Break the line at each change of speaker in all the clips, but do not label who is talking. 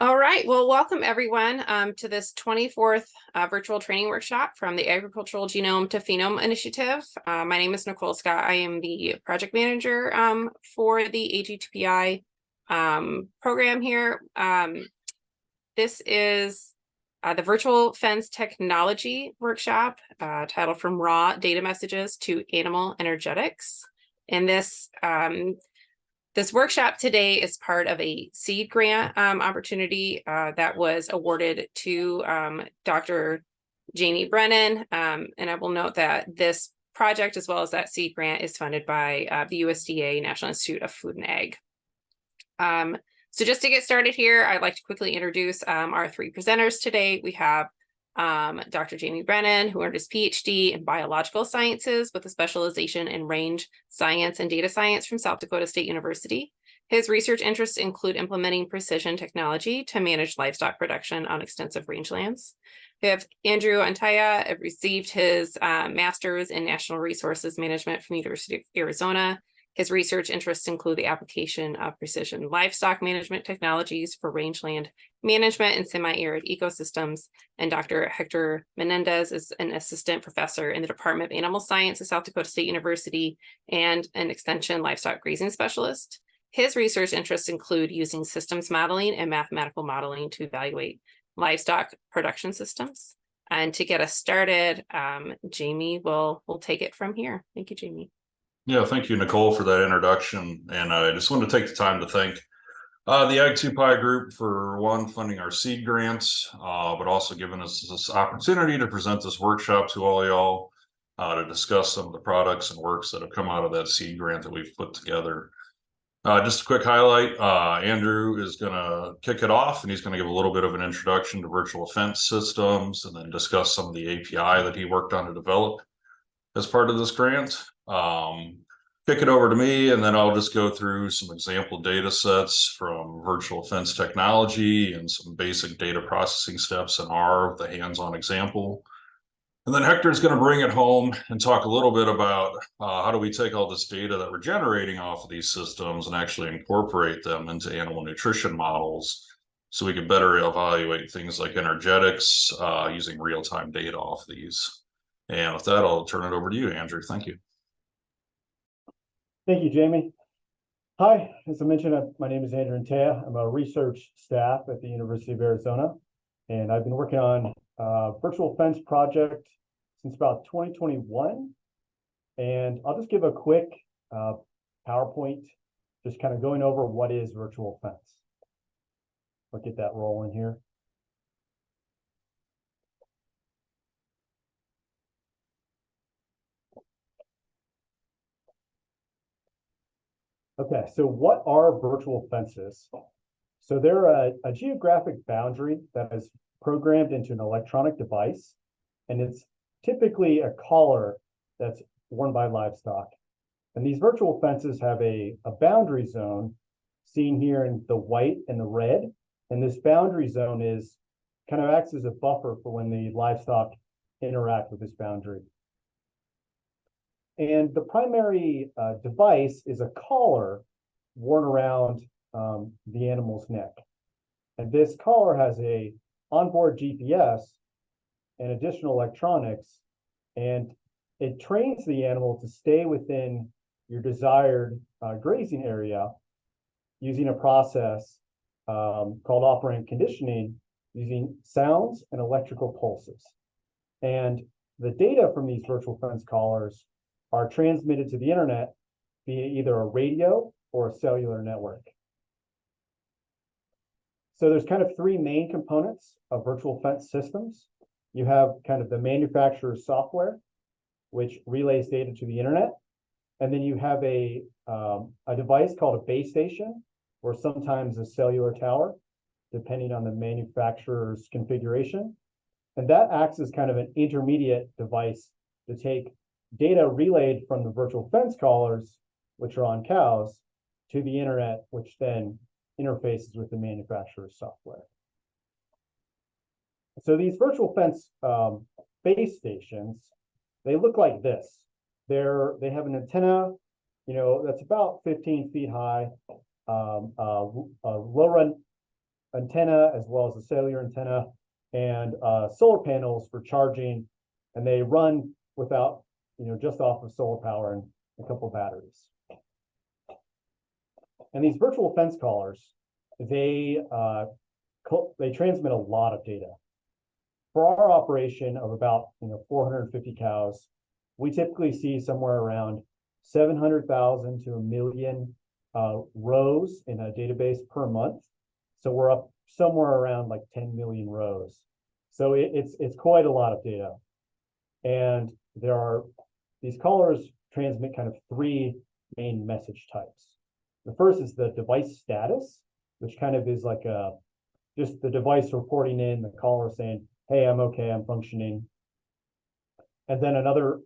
All right, well, welcome everyone to this 24th virtual training workshop from the Agricultural Genome to Phenome Initiative. My name is Nicole Scott. I am the project manager for the AG2PI program here. This is the Virtual Fence Technology Workshop titled From Raw Data Messages to Animal Energetics. And this workshop today is part of a seed grant opportunity that was awarded to Dr. Jamie Brennan. And I will note that this project, as well as that seed grant, is funded by the USDA National Institute of Food and Ag. So just to get started here, I'd like to quickly introduce our three presenters today. We have Dr. Jamie Brennan, who earned his PhD in biological sciences with a specialization in range science and data science from South Dakota State University. His research interests include implementing precision technology to manage livestock production on extensive rangelands. We have Andrew Antaya, received his master's in National Resources Management from the University of Arizona. His research interests include the application of precision livestock management technologies for rangeland management and semi-arid ecosystems. And Dr. Hector Menendez is an assistant professor in the Department of Animal Science at South Dakota State University and an extension livestock grazing specialist. His research interests include using systems modeling and mathematical modeling to evaluate livestock production systems. And to get us started, Jamie will take it from here. Thank you, Jamie.
Yeah, thank you, Nicole, for that introduction. And I just wanted to take the time to thank the AG2PI group for funding our seed grants, but also giving us this opportunity to present this workshop to all y'all to discuss some of the products and works that have come out of that seed grant that we've put together. Just a quick highlight, Andrew is going to kick it off, and he's going to give a little bit of an introduction to virtual fence systems and then discuss some of the API that he worked on to develop as part of this grant. Kick it over to me, and then I'll just go through some example data sets from virtual fence technology and some basic data processing steps in R, the hands-on example. And then Hector's going to bring it home and talk a little bit about how do we take all this data that we're generating off of these systems and actually incorporate them into animal nutrition models so we can better evaluate things like energetics using real-time data off these. And with that, I'll turn it over to you, Andrew. Thank you.
Thank you, Jamie. Hi, as I mentioned, my name is Andrew Antaya. I'm a research staff at the University of Arizona, and I've been working on a virtual fence project since about 2021. And I'll just give a quick PowerPoint, just kind of going over what is virtual fence. I'll get that rolling here. Okay, so what are virtual fences? So they're a geographic boundary that is programmed into an electronic device, and it's typically a collar that's worn by livestock. And these virtual fences have a boundary zone seen here in the white and the red. And this boundary zone is kind of acts as a buffer for when the livestock interact with this boundary. And the primary device is a collar worn around the animal's neck. And this collar has a onboard GPS and additional electronics, and it trains the animal to stay within your desired grazing area using a process called operant conditioning using sounds and electrical pulses. And the data from these virtual fence collars are transmitted to the internet via either a radio or a cellular network. So there's kind of three main components of virtual fence systems. You have kind of the manufacturer's software, which relays data to the internet. And then you have a device called a base station, or sometimes a cellular tower, depending on the manufacturer's configuration. And that acts as kind of an intermediate device to take data relayed from the virtual fence collars, which are on cows, to the internet, which then interfaces with the manufacturer's software. So these virtual fence base stations, they look like this. They have an antenna, that's about 15 feet high, a low antenna as well as a cellular antenna and solar panels for charging, and they run without, just off of solar power and a couple batteries. And these virtual fence collars, they transmit a lot of data. For our operation of about 450 cows, we typically see somewhere around 700,000 to 1 million rows in a database per month. So we're up somewhere around like 10 million rows. So it's quite a lot of data. And these collars transmit kind of 3 main message types. The first is the device status, which kind of is like just the device reporting in, the caller saying, hey, I'm okay, I'm functioning. And then another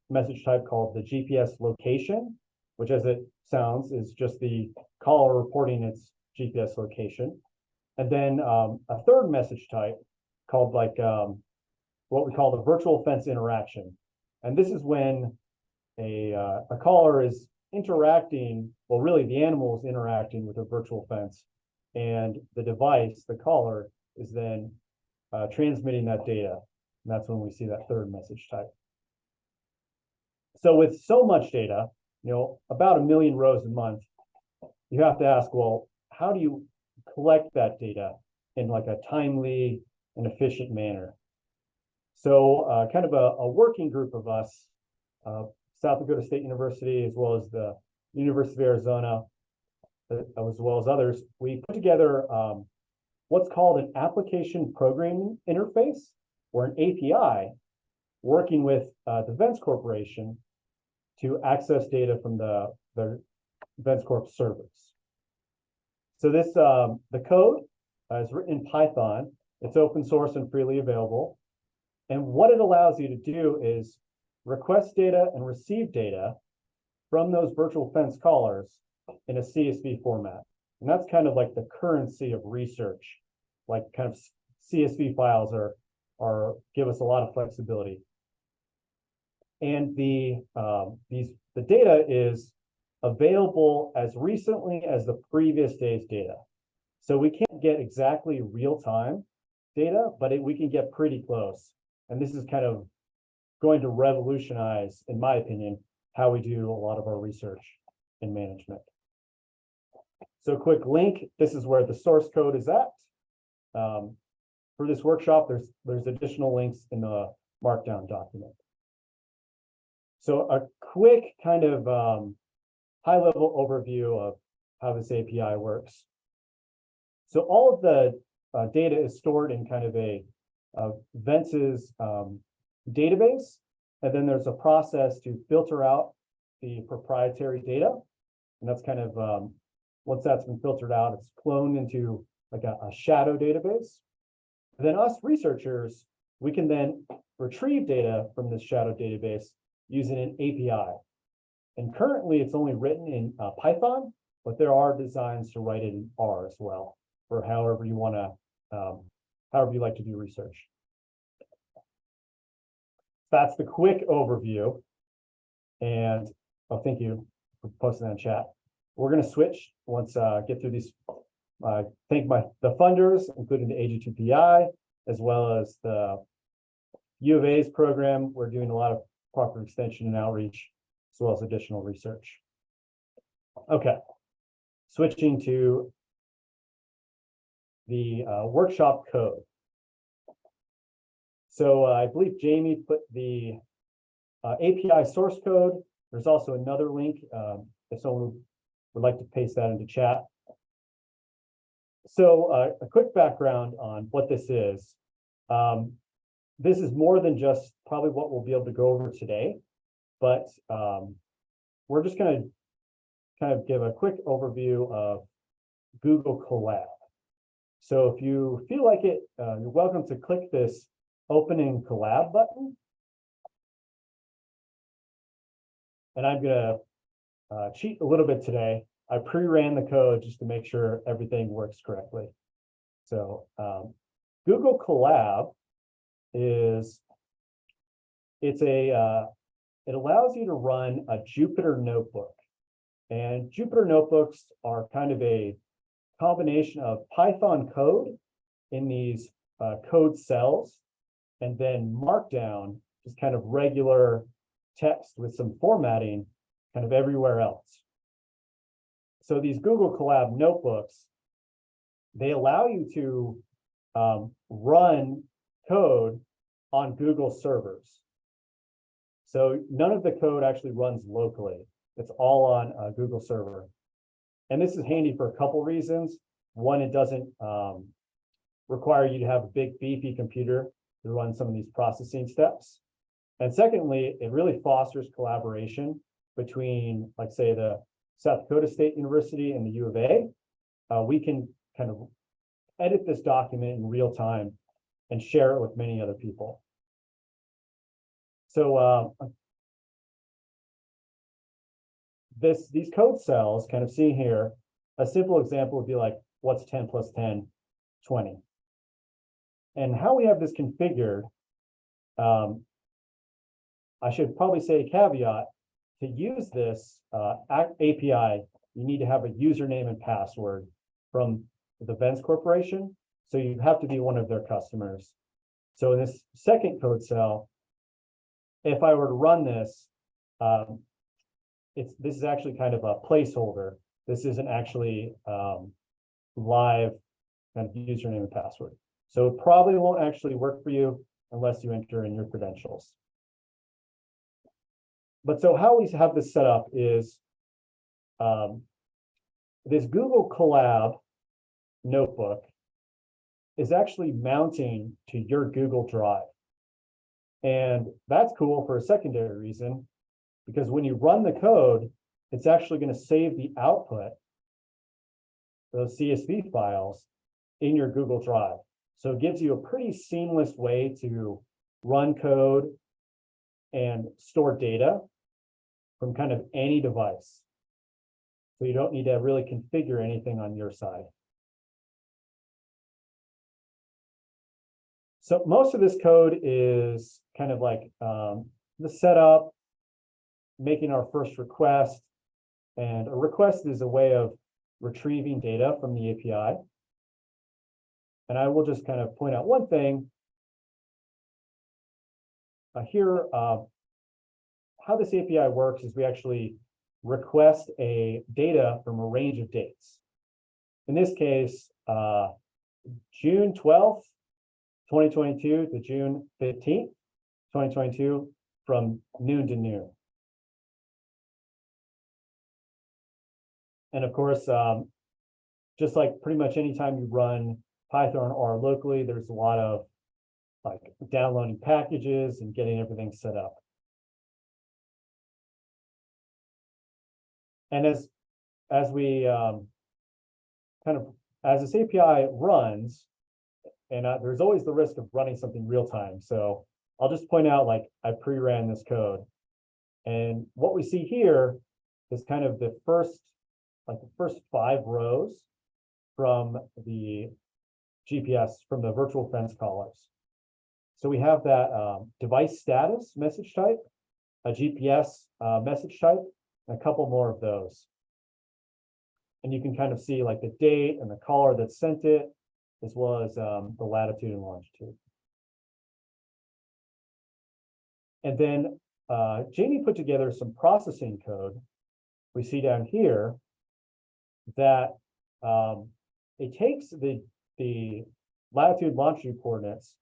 message type called the GPS location, which as it sounds is just the caller reporting its GPS location. And then a third message type called like what we call the virtual fence interaction. And this is when a caller is interacting, well, really the animal is interacting with a virtual fence, and the device, the caller, is then transmitting that data. And that's when we see that third message type. So with so much data, about 1 million rows a month, you have to ask, well, how do you collect that data in like a timely and efficient manner? So kind of a working group of us, South Dakota State University, as well as the University of Arizona, as well as others, we put together what's called an application programming interface, or an API, working with the Vents Corporation to access data from the Vents Corp servers. So this, the code is written in Python. It's open source and freely available. And what it allows you to do is request data and receive data from those virtual fence callers in a CSV format. And that's kind of like the currency of research. Like kind of CSV files give us a lot of flexibility. And the data is available as recently as the previous day's data. So we can't get exactly real-time data, but we can get pretty close. And this is kind of going to revolutionize, in my opinion, how we do a lot of our research and management. So quick link, this is where the source code is at. For this workshop, there's additional links in the Markdown document. So a quick kind of high-level overview of how this API works. So all of the data is stored in kind of a Vents's database, and then there's a process to filter out the proprietary data. And that's kind of, once that's been filtered out, it's cloned into like a shadow database. And then us researchers, we can then retrieve data from this shadow database using an API. And currently it's only written in Python, but there are designs to write it in R as well, for however you want to, however you like to do research. That's the quick overview. And thank you for posting that in chat. We're going to switch once get through these. Thank the funders, including the AG2PI, as well as the U of A's program. We're doing a lot of proper extension and outreach, as well as additional research. Okay, switching to the workshop code. So I believe Jamie put the API source code. There's also another link if someone would like to paste that into chat. So a quick background on what this is. This is more than just probably what we'll be able to go over today, but we're just going to kind of give a quick overview of Google Colab. So if you feel like it, you're welcome to click this Open in Colab button. And I'm going to cheat a little bit today. I pre-ran the code just to make sure everything works correctly. So Google Colab it allows you to run a Jupyter notebook. And Jupyter notebooks are kind of a combination of Python code in these code cells, and then Markdown, just kind of regular text with some formatting kind of everywhere else. So these Google Colab notebooks, they allow you to run code on Google servers. So none of the code actually runs locally. It's all on a Google server. And this is handy for a couple reasons. One, it doesn't require you to have a big beefy computer to run some of these processing steps. And secondly, it really fosters collaboration between, like, say, the South Dakota State University and the U of A. We can kind of edit this document in real time and share it with many other people. So these code cells, kind of see here, a simple example would be like, what's 10 plus 10? 20. And how we have this configured, I should probably say a caveat. To use this API, you need to have a username and password from the Vents Corporation. So you have to be one of their customers. So in this second code cell, if I were to run this, this is actually kind of a placeholder. This isn't actually live kind of username and password. So it probably won't actually work for you unless you enter in your credentials. But so how we have this set up is this Google Colab notebook is actually mounting to your Google Drive. And that's cool for a secondary reason, because when you run the code, it's actually going to save the output, those CSV files, in your Google Drive. So it gives you a pretty seamless way to run code and store data from kind of any device. So you don't need to really configure anything on your side. So most of this code is kind of like the setup, making our first request. And a request is a way of retrieving data from the API. And I will just kind of point out one thing. Here, how this API works is we actually request a data from a range of dates. In this case, June 12th, 2022 to June 15th, 2022, from noon to noon. And of course, just like pretty much anytime you run Python or locally, there's a lot of like downloading packages and getting everything set up. And as we as this API runs, and there's always the risk of running something real time. So I'll just point out, like, I pre-ran this code. And what we see here is kind of the first 5 rows from the GPS, from the virtual fence callers. So we have that device status message type, a GPS message type, and a couple more of those. And you can kind of see like the date and the caller that sent it, as well as the latitude and longitude. And then Jamie put together some processing code. We see down here that it takes the latitude longitude coordinates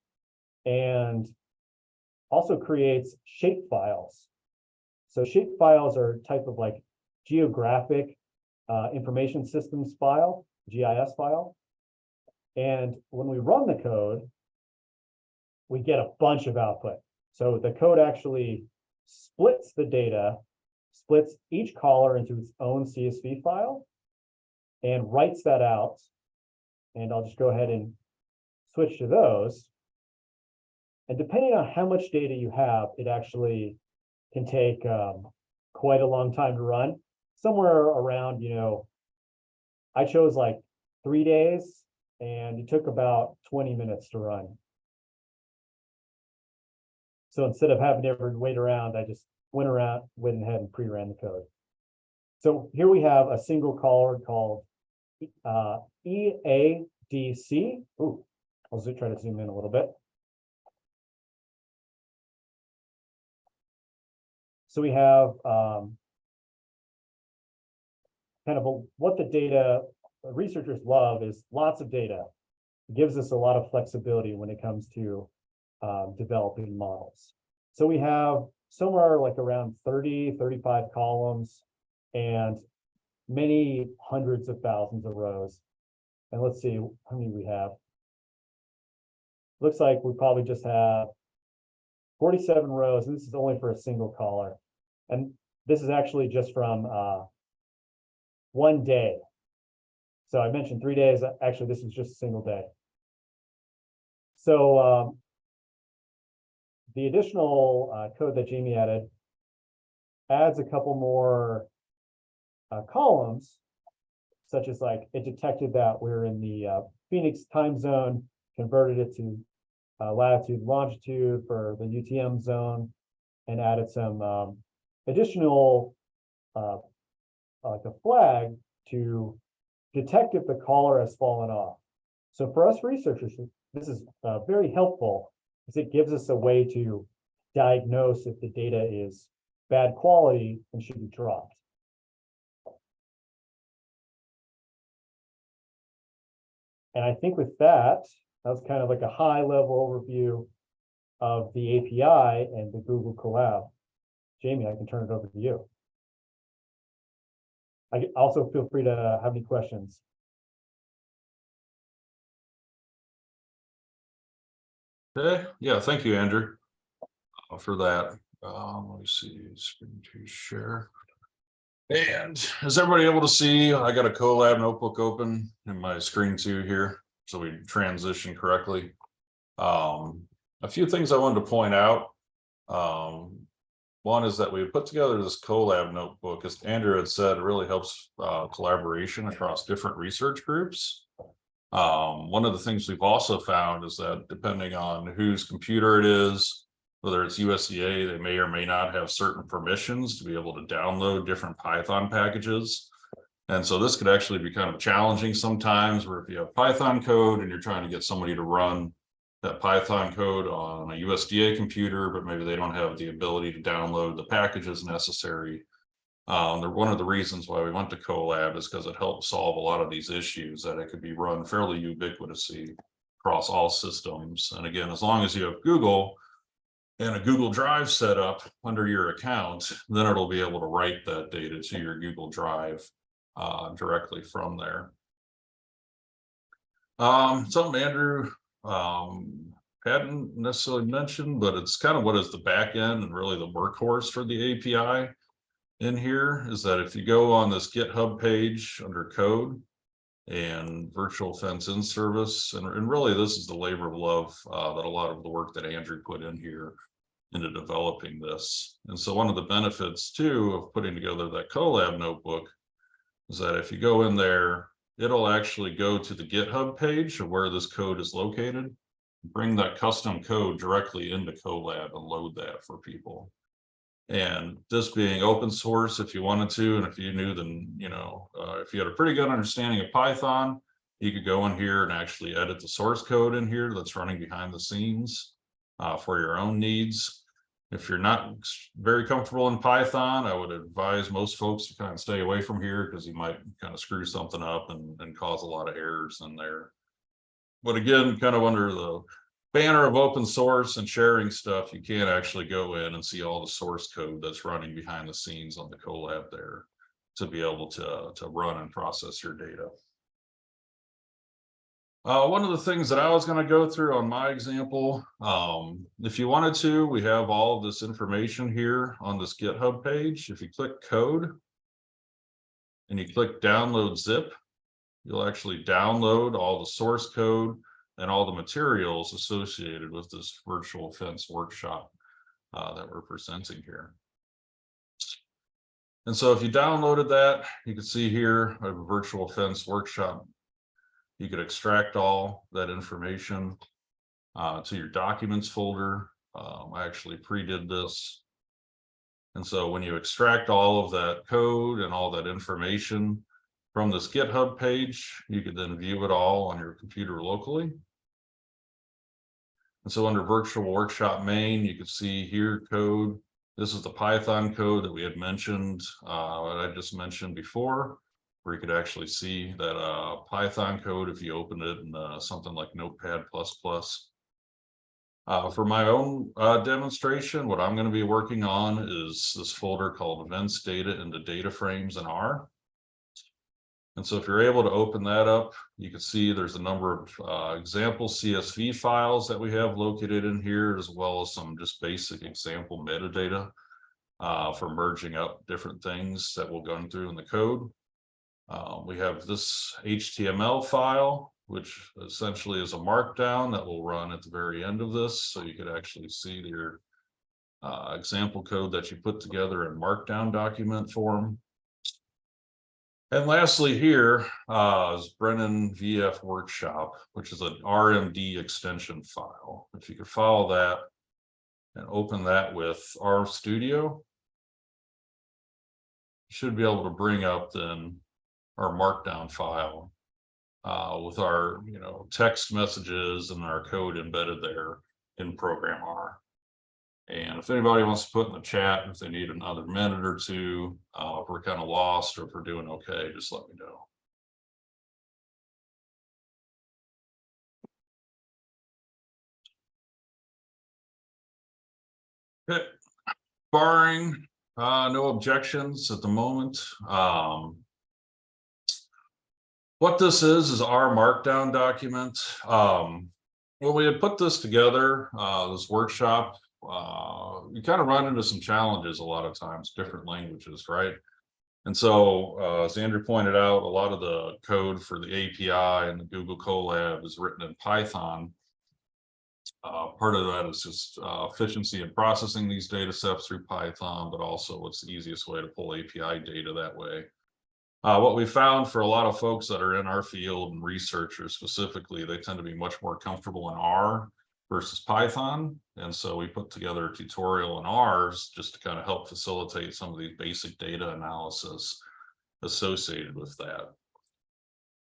and also creates shape files. So shape files are a type of like geographic information systems file, GIS file. And when we run the code, we get a bunch of output. So the code actually splits the data, splits each caller into its own CSV file, and writes that out. And I'll just go ahead and switch to those. And depending on how much data you have, it actually can take quite a long time to run. Somewhere around, I chose like 3 days, and it took about 20 minutes to run. So instead of having to ever wait around, I just went ahead and pre-ran the code. So here we have a single caller called EADC. Ooh, I'll try to zoom in a little bit. So we have kind of what the data researchers love is lots of data. It gives us a lot of flexibility when it comes to developing models. So we have somewhere like around 30, 35 columns and many hundreds of thousands of rows. And let's see how many we have. Looks like we probably just have 47 rows, and this is only for a single collar. And this is actually just from one day. So I mentioned 3 days. Actually, this is just a single day. So the additional code that Jamie added adds a couple more columns, such as like it detected that we're in the Phoenix time zone, converted it to latitude, longitude for the UTM zone, and added some additional like a flag to detect if the collar has fallen off. So for us researchers, this is very helpful because it gives us a way to diagnose if the data is bad quality and should be dropped. And I think with that, that was kind of like a high level overview of the API and the Google Colab. Jamie, I can turn it over to you. I also feel free to have any questions.
Okay, yeah, thank you, Andrew, for that. Let me see, screen to share. And is everybody able to see? I got a Colab notebook open in my screen too here, so we transition correctly. A few things I wanted to point out. One is that we put together this Colab notebook, as Andrew had said, it really helps collaboration across different research groups. One of the things we've also found is that depending on whose computer it is, whether it's USDA, they may or may not have certain permissions to be able to download different Python packages. And so this could actually be kind of challenging sometimes, where if you have Python code and you're trying to get somebody to run that Python code on a USDA computer, but maybe they don't have the ability to download the packages necessary. One of the reasons why we went to Colab is because it helps solve a lot of these issues, that it could be run fairly ubiquitously across all systems. And again, as long as you have Google and a Google Drive set up under your account, then it'll be able to write that data to your Google Drive directly from there. Something Andrew hadn't necessarily mentioned, but it's kind of what is the back end and really the workhorse for the API in here, is that if you go on this GitHub page under code and virtual fence in service, and really this is the labor of love that a lot of the work that Andrew put in here into developing this. And so one of the benefits too of putting together that Colab notebook is that if you go in there, it'll actually go to the GitHub page of where this code is located, bring that custom code directly into Colab and load that for people. And this being open source, if you wanted to, and if you knew, then, you know, if you had a pretty good understanding of Python, you could go in here and actually edit the source code in here that's running behind the scenes for your own needs. If you're not very comfortable in Python, I would advise most folks to kind of stay away from here, because you might kind of screw something up and cause a lot of errors in there. But again, kind of under the banner of open source and sharing stuff, you can actually go in and see all the source code that's running behind the scenes on the Colab there to be able to run and process your data. One of the things that I was going to go through on my example, if you wanted to, we have all of this information here on this GitHub page. If you click code and you click download zip, you'll actually download all the source code and all the materials associated with this virtual fence workshop that we're presenting here. And so if you downloaded that, you can see here I have a virtual fence workshop. You could extract all that information to your documents folder. I actually pre-did this. And so when you extract all of that code and all that information From this GitHub page, you could then view it all on your computer locally. And so under virtual workshop main, you can see here code. This is the Python code that we had mentioned, that I just mentioned before, where you could actually see that Python code if you opened it in something like Notepad++. For my own demonstration, what I'm going to be working on is this folder called events data into data frames in R. And so if you're able to open that up, you can see there's a number of example CSV files that we have located in here, as well as some just basic example metadata for merging up different things that we'll go through in the code. We have this HTML file, which essentially is a markdown that will run at the very end of this. So you could actually see your example code that you put together in markdown document form. And lastly here is Brennan VF Workshop, which is an RMD extension file. If you could follow that and open that with RStudio, you should be able to bring up then our markdown file with our text messages and our code embedded there in program R. And if anybody wants to put in the chat, if they need another minute or two, if we're kind of lost or if we're doing okay, just let me know. Okay. Barring no objections at the moment. What this is our markdown document. When we had put this together, this workshop, you kind of run into some challenges a lot of times, different languages, right? And so, as Andrew pointed out, a lot of the code for the API and the Google Colab is written in Python. Part of that is just efficiency in processing these data sets through Python, but also what's the easiest way to pull API data that way. What we found for a lot of folks that are in our field and researchers specifically, they tend to be much more comfortable in R versus Python. And so we put together a tutorial in R's just to kind of help facilitate some of these basic data analysis associated with that.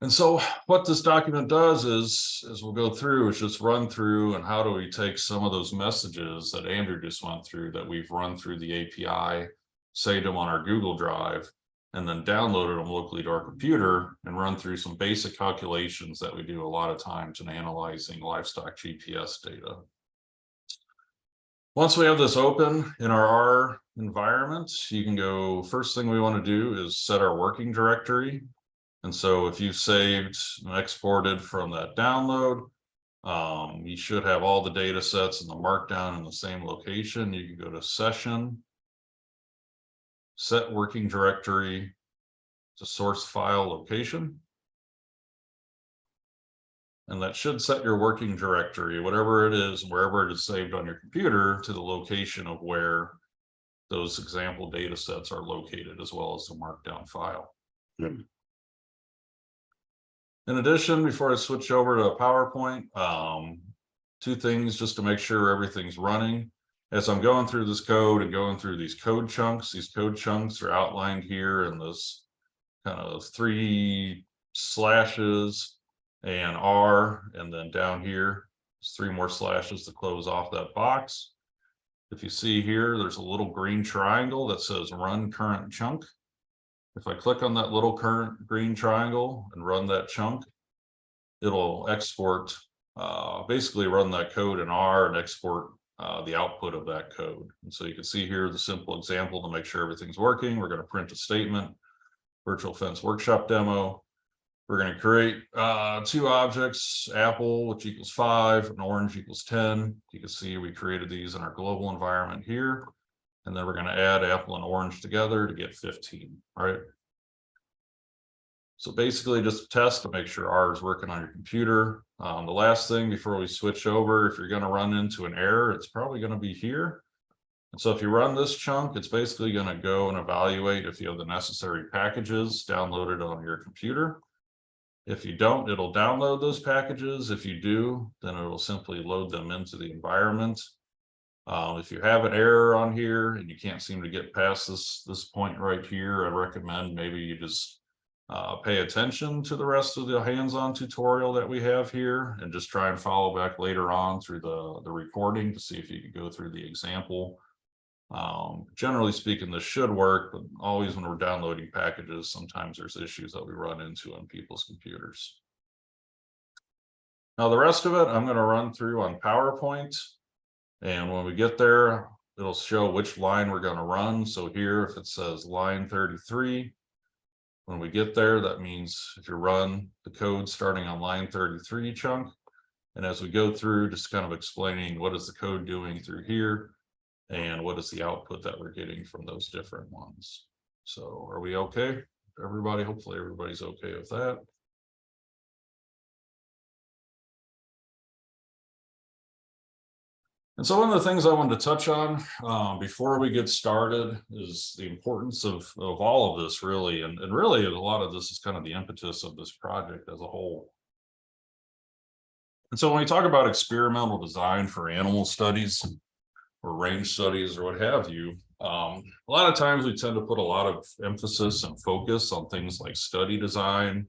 And so what this document does is, as we'll go through, is just run through and how do we take some of those messages that Andrew just went through that we've run through the API, saved them on our Google Drive, and then downloaded them locally to our computer and run through some basic calculations that we do a lot of times in analyzing livestock GPS data. Once we have this open in our R environment, you can go, first thing we want to do is set our working directory. And so if you've saved and exported from that download, you should have all the data sets and the markdown in the same location. You can go to session, set working directory to source file location. And that should set your working directory, whatever it is, wherever it is saved on your computer, to the location of where those example data sets are located, as well as the markdown file. In addition, before I switch over to PowerPoint, two things just to make sure everything's running. As I'm going through this code and going through these code chunks are outlined here in this kind of 3 slashes and R, and then down here, there's 3 more slashes to close off that box. If you see here, there's a little green triangle that says run current chunk. If I click on that little current green triangle and run that chunk, it'll export, basically run that code in R and export the output of that code. And so you can see here the simple example to make sure everything's working. We're going to print a statement, virtual fence workshop demo. We're going to create 2 objects, apple, which equals 5, and orange equals 10. You can see we created these in our global environment here. And then we're going to add apple and orange together to get 15, right? So basically just a test to make sure R is working on your computer. The last thing before we switch over, if you're going to run into an error, it's probably going to be here. And so if you run this chunk, it's basically going to go and evaluate if you have the necessary packages downloaded on your computer. If you don't, it'll download those packages. If you do, then it'll simply load them into the environment. If you have an error on here and you can't seem to get past this point right here, I recommend maybe you just pay attention to the rest of the hands-on tutorial that we have here and just try and follow back later on through the recording to see if you could go through the example. Generally speaking, this should work, but always when we're downloading packages, sometimes there's issues that we run into on people's computers. Now, the rest of it, I'm going to run through on PowerPoint. And when we get there, it'll show which line we're going to run. So here, if it says line 33, when we get there, that means if you run the code starting on line 33 chunk, and as we go through, just kind of explaining what is the code doing through here, and what is the output that we're getting from those different ones. So are we okay? Everybody, hopefully everybody's okay with that. And so one of the things I wanted to touch on before we get started is the importance of all of this, really. And really, a lot of this is kind of the impetus of this project as a whole. And so when we talk about experimental design for animal studies or range studies or what have you, a lot of times we tend to put a lot of emphasis and focus on things like study design.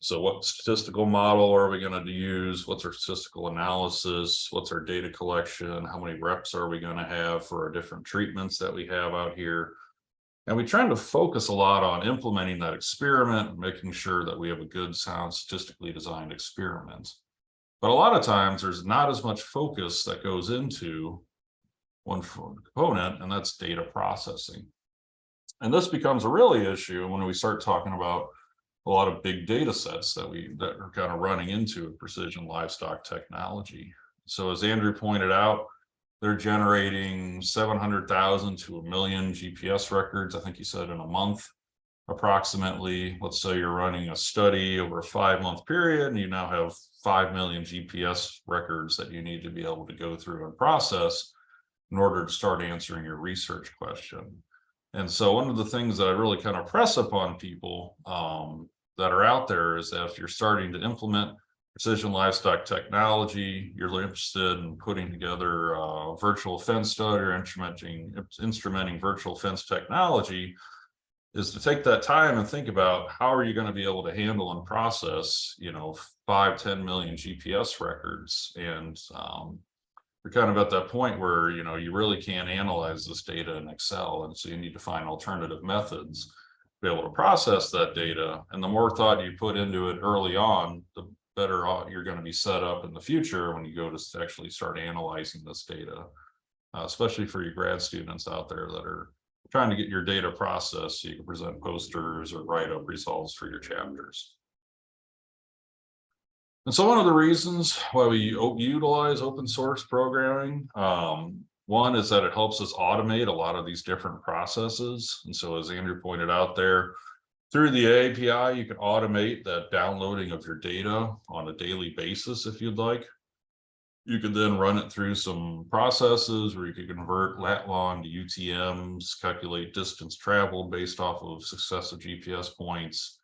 So what statistical model are we going to use? What's our statistical analysis? What's our data collection? How many reps are we going to have for our different treatments that we have out here? And we try to focus a lot on implementing that experiment and making sure that we have a good, sound, statistically designed experiment. But a lot of times there's not as much focus that goes into one component, and that's data processing. And this becomes a really issue when we start talking about a lot of big data sets that are kind of running into precision livestock technology. So as Andrew pointed out, they're generating 700,000 to 1 million GPS records, I think he said, in a month, approximately. Let's say you're running a study over a 5-month period, and you now have 5 million GPS records that you need to be able to go through and process in order to start answering your research question. And so one of the things that I really kind of press upon people that are out there is that if you're starting to implement precision livestock technology, you're interested in putting together a virtual fence study or instrumenting virtual fence technology, is to take that time and think about how are you going to be able to handle and process, 5-10 million GPS records. And you're kind of at that point where, you really can't analyze this data in Excel. And so you need to find alternative methods to be able to process that data. And the more thought you put into it early on, the better you're going to be set up in the future when you go to actually start analyzing this data, especially for your grad students out there that are trying to get your data processed so you can present posters or write up results for your chapters. And so one of the reasons why we utilize open source programming, one is that it helps us automate a lot of these different processes. And so as Andrew pointed out there, through the API, you can automate that downloading of your data on a daily basis if you'd like. You could then run it through some processes where you could convert lat long to UTMs, calculate distance traveled based off of successive GPS points,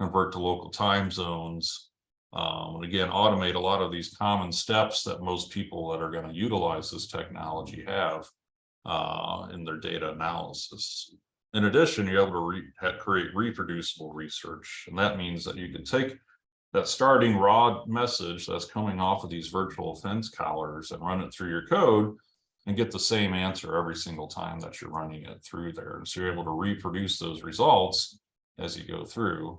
convert to local time zones. And again, automate a lot of these common steps that most people that are going to utilize this technology have in their data analysis. In addition, you're able to create reproducible research. And that means that you can take that starting raw message that's coming off of these virtual fence collars and run it through your code and get the same answer every single time that you're running it through there. And so you're able to reproduce those results as you go through.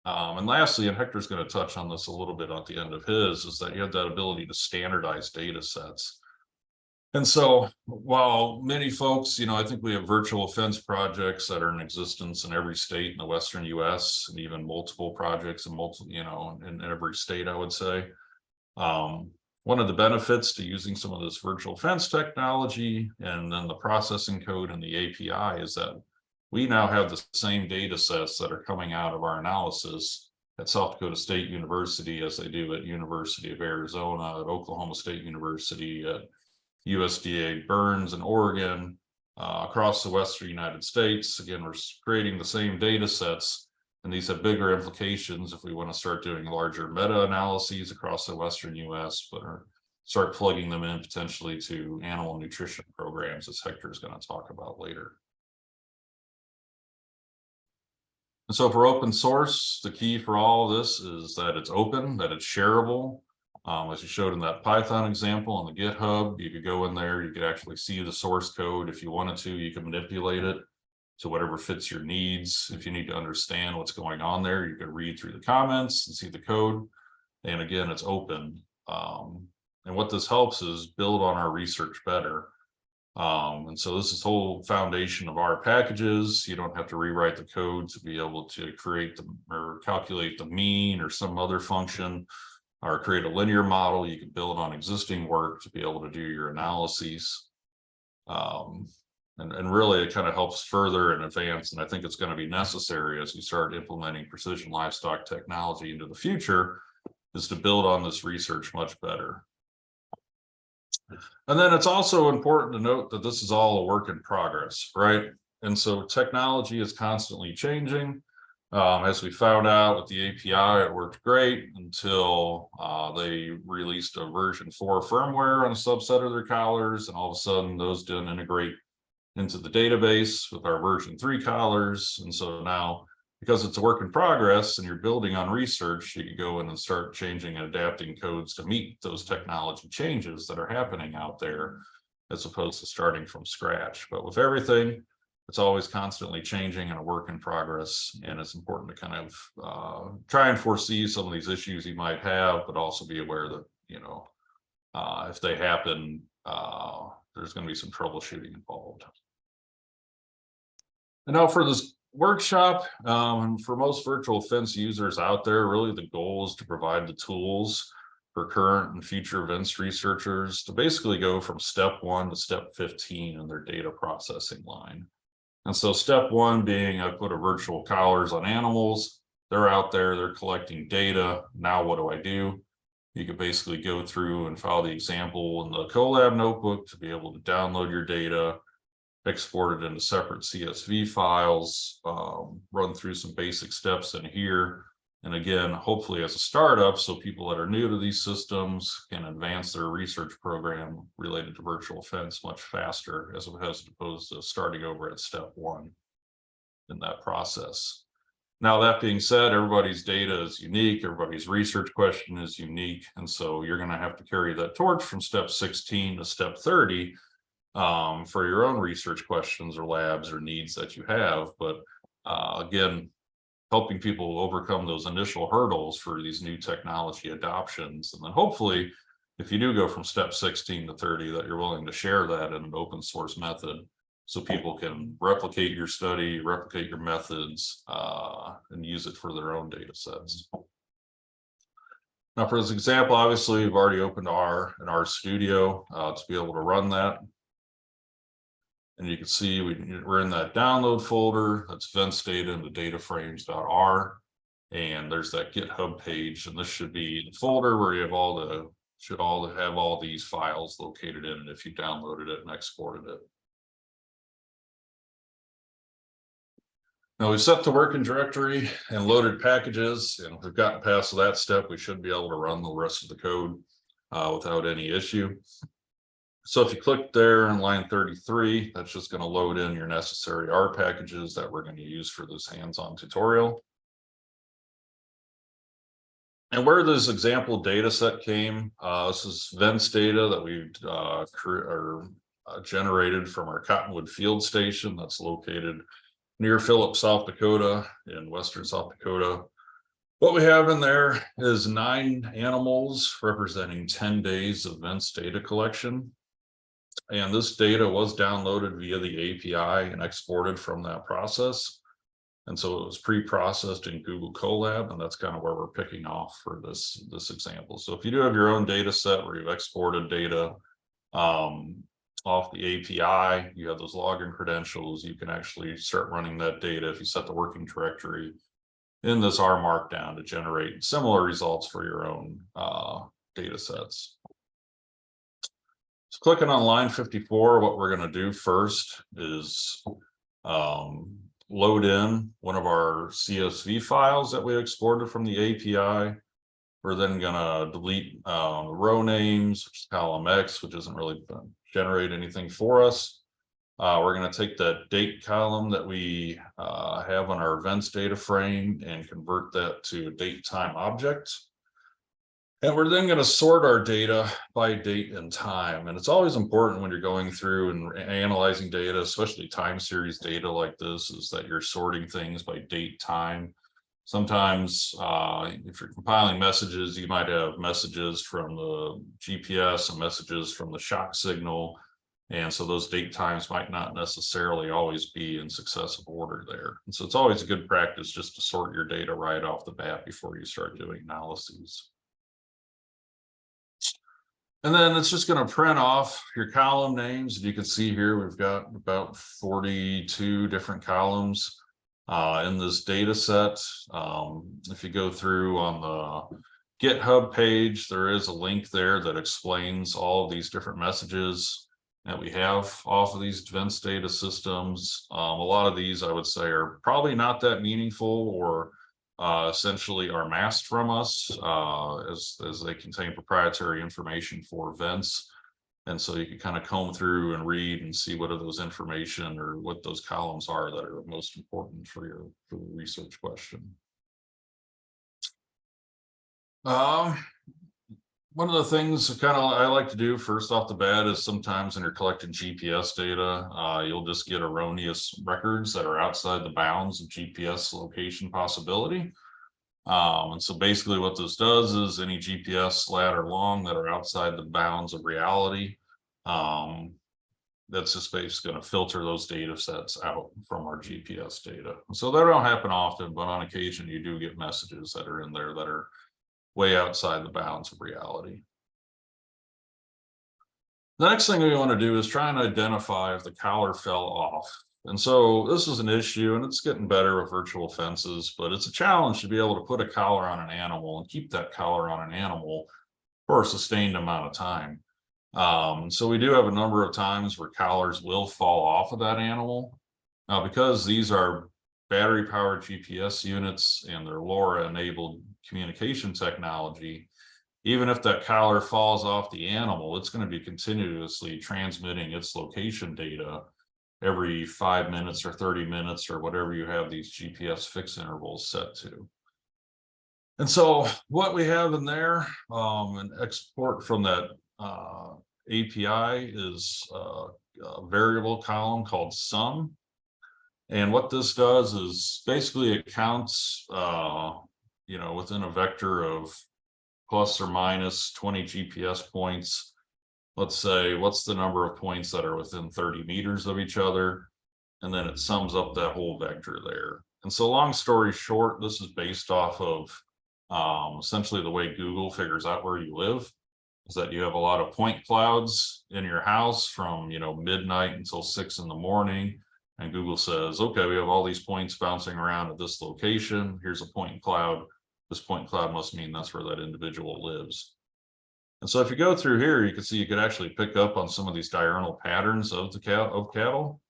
And lastly, and Hector's going to touch on this a little bit at the end of his, is that you have that ability to standardize data sets. And so while many folks, I think we have virtual fence projects that are in existence in every state in the Western US, and even multiple projects in in every state, I would say. One of the benefits to using some of this virtual fence technology and then the processing code and the API is that we now have the same data sets that are coming out of our analysis at South Dakota State University as they do at University of Arizona, at Oklahoma State University, at USDA Burns in Oregon, across the Western United States. Again, we're creating the same data sets, and these have bigger implications if we want to start doing larger meta-analyses across the Western US, but start plugging them in potentially to animal nutrition programs, as Hector is going to talk about later. And so for open source, the key for all of this is that it's open, that it's shareable. As you showed in that Python example on the GitHub, you could go in there, you could actually see the source code. If you wanted to, you can manipulate it to whatever fits your needs. If you need to understand what's going on there, you could read through the comments and see the code. And again, it's open. And what this helps is build on our research better. And so this is the whole foundation of our packages. You don't have to rewrite the code to be able to create the or calculate the mean or some other function or create a linear model. You can build on existing work to be able to do your analyses. And really it kind of helps further and advance. And I think it's going to be necessary as we start implementing precision livestock technology into the future, is to build on this research much better. And then it's also important to note that this is all a work in progress, right? And so technology is constantly changing. As we found out with the API, it worked great until they released a version 4 firmware on a subset of their collars, and all of a sudden those didn't integrate into the database with our version 3 collars. And so now, because it's a work in progress and you're building on research, you can go in and start changing and adapting codes to meet those technology changes that are happening out there, as opposed to starting from scratch. But with everything, it's always constantly changing and a work in progress. And it's important to kind of try and foresee some of these issues you might have, but also be aware that, you know, if they happen, there's going to be some troubleshooting involved. And now for this workshop, for most virtual fence users out there, really the goal is to provide the tools for current and future fence researchers to basically go from step 1 to step 15 in their data processing line. And so step 1 being I put a virtual collars on animals. They're out there, they're collecting data. Now what do I do? You could basically go through and file the example in the Colab notebook to be able to download your data, export it into separate CSV files, run through some basic steps in here. And again, hopefully as a startup, so people that are new to these systems can advance their research program related to virtual fence much faster, as opposed to starting over at step 1 in that process. Now, that being said, everybody's data is unique, everybody's research question is unique. And so you're going to have to carry that torch from step 16 to step 30 for your own research questions or labs or needs that you have. But again, helping people overcome those initial hurdles for these new technology adoptions. And then hopefully, if you do go from step 16 to 30, that you're willing to share that in an open source method so people can replicate your study, replicate your methods, and use it for their own data sets. Now for this example, obviously we've already opened our studio to be able to run that. And you can see we're in that download folder. That's fence data into dataframes.r. And there's that GitHub page. And this should be the folder where you have should have all these files located in it if you downloaded it and exported it. Now we've set the working directory and loaded packages, and if we've gotten past that step, we should be able to run the rest of the code without any issue. So if you click there in line 33, that's just going to load in your necessary R packages that we're going to use for this hands-on tutorial. And where this example data set came, this is fence data that we generated from our Cottonwood Field Station that's located near Phillips, South Dakota, in western South Dakota. What we have in there is 9 animals representing 10 days of fence data collection. And this data was downloaded via the API and exported from that process. And so it was pre-processed in Google Colab, and that's kind of where we're picking off for this example. So if you do have your own data set where you've exported data off the API, you have those login credentials, you can actually start running that data if you set the working directory in this R markdown to generate similar results for your own data sets. So clicking on line 54, what we're going to do first is load in one of our CSV files that we exported from the API. We're then going to delete row names, which is column X, which doesn't really generate anything for us. We're going to take that date column that we have on our events data frame and convert that to a date time object. And we're then going to sort our data by date and time. And it's always important when you're going through and analyzing data, especially time series data like this, is that you're sorting things by date, time. Sometimes if you're compiling messages, you might have messages from the GPS and messages from the shock signal. And so those date times might not necessarily always be in successive order there. And so it's always a good practice just to sort your data right off the bat before you start doing analyses. And then it's just going to print off your column names. And you can see here, we've got about 42 different columns in this data set. If you go through on the GitHub page, there is a link there that explains all of these different messages that we have off of these events data systems. A lot of these, I would say, are probably not that meaningful, or essentially are masked from us as they contain proprietary information for events. And so you can kind of comb through and read and see what are those information or what those columns are that are most important for the research question. One of the things kind of I like to do first off the bat is sometimes when you're collecting GPS data, you'll just get erroneous records that are outside the bounds of GPS location possibility. And so basically what this does is any GPS ladder long that are outside the bounds of reality, that's just basically going to filter those data sets out from our GPS data. So that don't happen often, but on occasion you do get messages that are in there that are way outside the bounds of reality. The next thing we want to do is try and identify if the collar fell off. And so this is an issue, and it's getting better with virtual fences, but it's a challenge to be able to put a collar on an animal and keep that collar on an animal for a sustained amount of time. So we do have a number of times where collars will fall off of that animal. Now, because these are battery powered GPS units and they're LoRa enabled communication technology, even if that collar falls off the animal, it's going to be continuously transmitting its location data every 5 minutes or 30 minutes or whatever you have these GPS fix intervals set to. And so what we have in there, an export from that API is a variable column called sum. And what this does is basically it counts, within a vector of plus or minus 20 GPS points. Let's say, what's the number of points that are within 30 meters of each other? And then it sums up that whole vector there. And so long story short, this is based off of essentially the way Google figures out where you live, is that you have a lot of point clouds in your house from, midnight until 6 in the morning. And Google says, okay, we have all these points bouncing around at this location. Here's a point cloud. This point cloud must mean that's where that individual lives. And so if you go through here, you can see you could actually pick up on some of these diurnal patterns of cattle.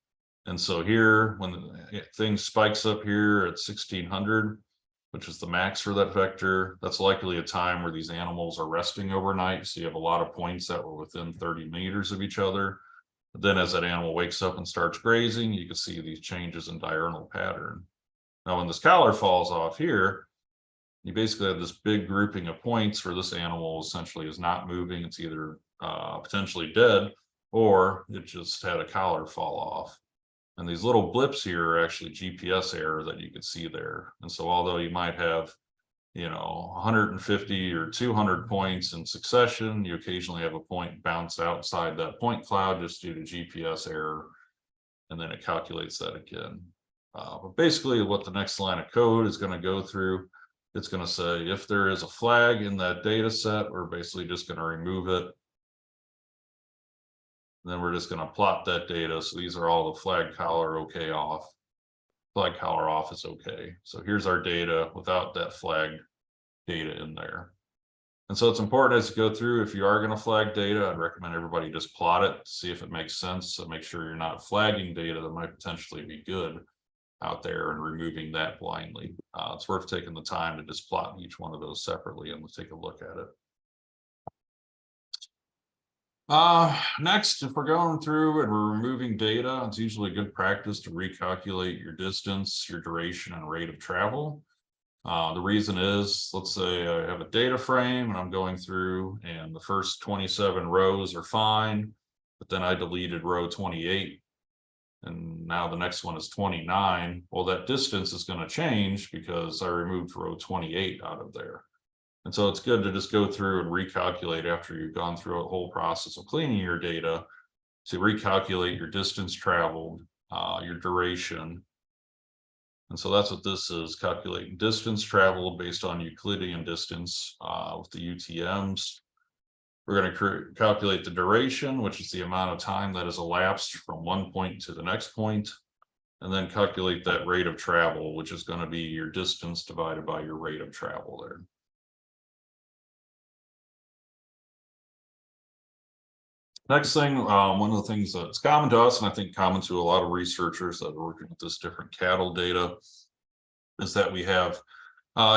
And so here, when the thing spikes up here at 1600, which is the max for that vector, that's likely a time where these animals are resting overnight. So you have a lot of points that were within 30 meters of each other. But then as that animal wakes up and starts grazing, you can see these changes in diurnal pattern. Now, when this collar falls off here, you basically have this big grouping of points where this animal essentially is not moving. It's either potentially dead or it just had a collar fall off. And these little blips here are actually GPS error that you can see there. And so although you might have, 150 or 200 points in succession, you occasionally have a point bounce outside that point cloud just due to GPS error. And then it calculates that again. But basically what the next line of code is going to go through, it's going to say if there is a flag in that data set, we're basically just going to remove it. And then we're just going to plot that data. So these are all the flag collar okay off. Flag collar off is okay. So here's our data without that flag data in there. And so it's important as you go through, if you are going to flag data, I'd recommend everybody just plot it, see if it makes sense. So make sure you're not flagging data that might potentially be good out there and removing that blindly. It's worth taking the time to just plot each one of those separately and we'll take a look at it. Next, if we're going through and we're removing data, it's usually good practice to recalculate your distance, your duration, and rate of travel. The reason is, let's say I have a data frame and I'm going through and the first 27 rows are fine, but then I deleted row 28 and now the next one is 29. Well, that distance is going to change because I removed row 28 out of there. And so it's good to just go through and recalculate after you've gone through a whole process of cleaning your data to recalculate your distance traveled, your duration. And so that's what this is, calculating distance traveled based on Euclidean distance with the UTMs. We're going to calculate the duration, which is the amount of time that has elapsed from one point to the next point, and then calculate that rate of travel, which is going to be your distance divided by your rate of travel there. Next thing, one of the things that's common to us, and I think common to a lot of researchers that are working with this different cattle data, is that we have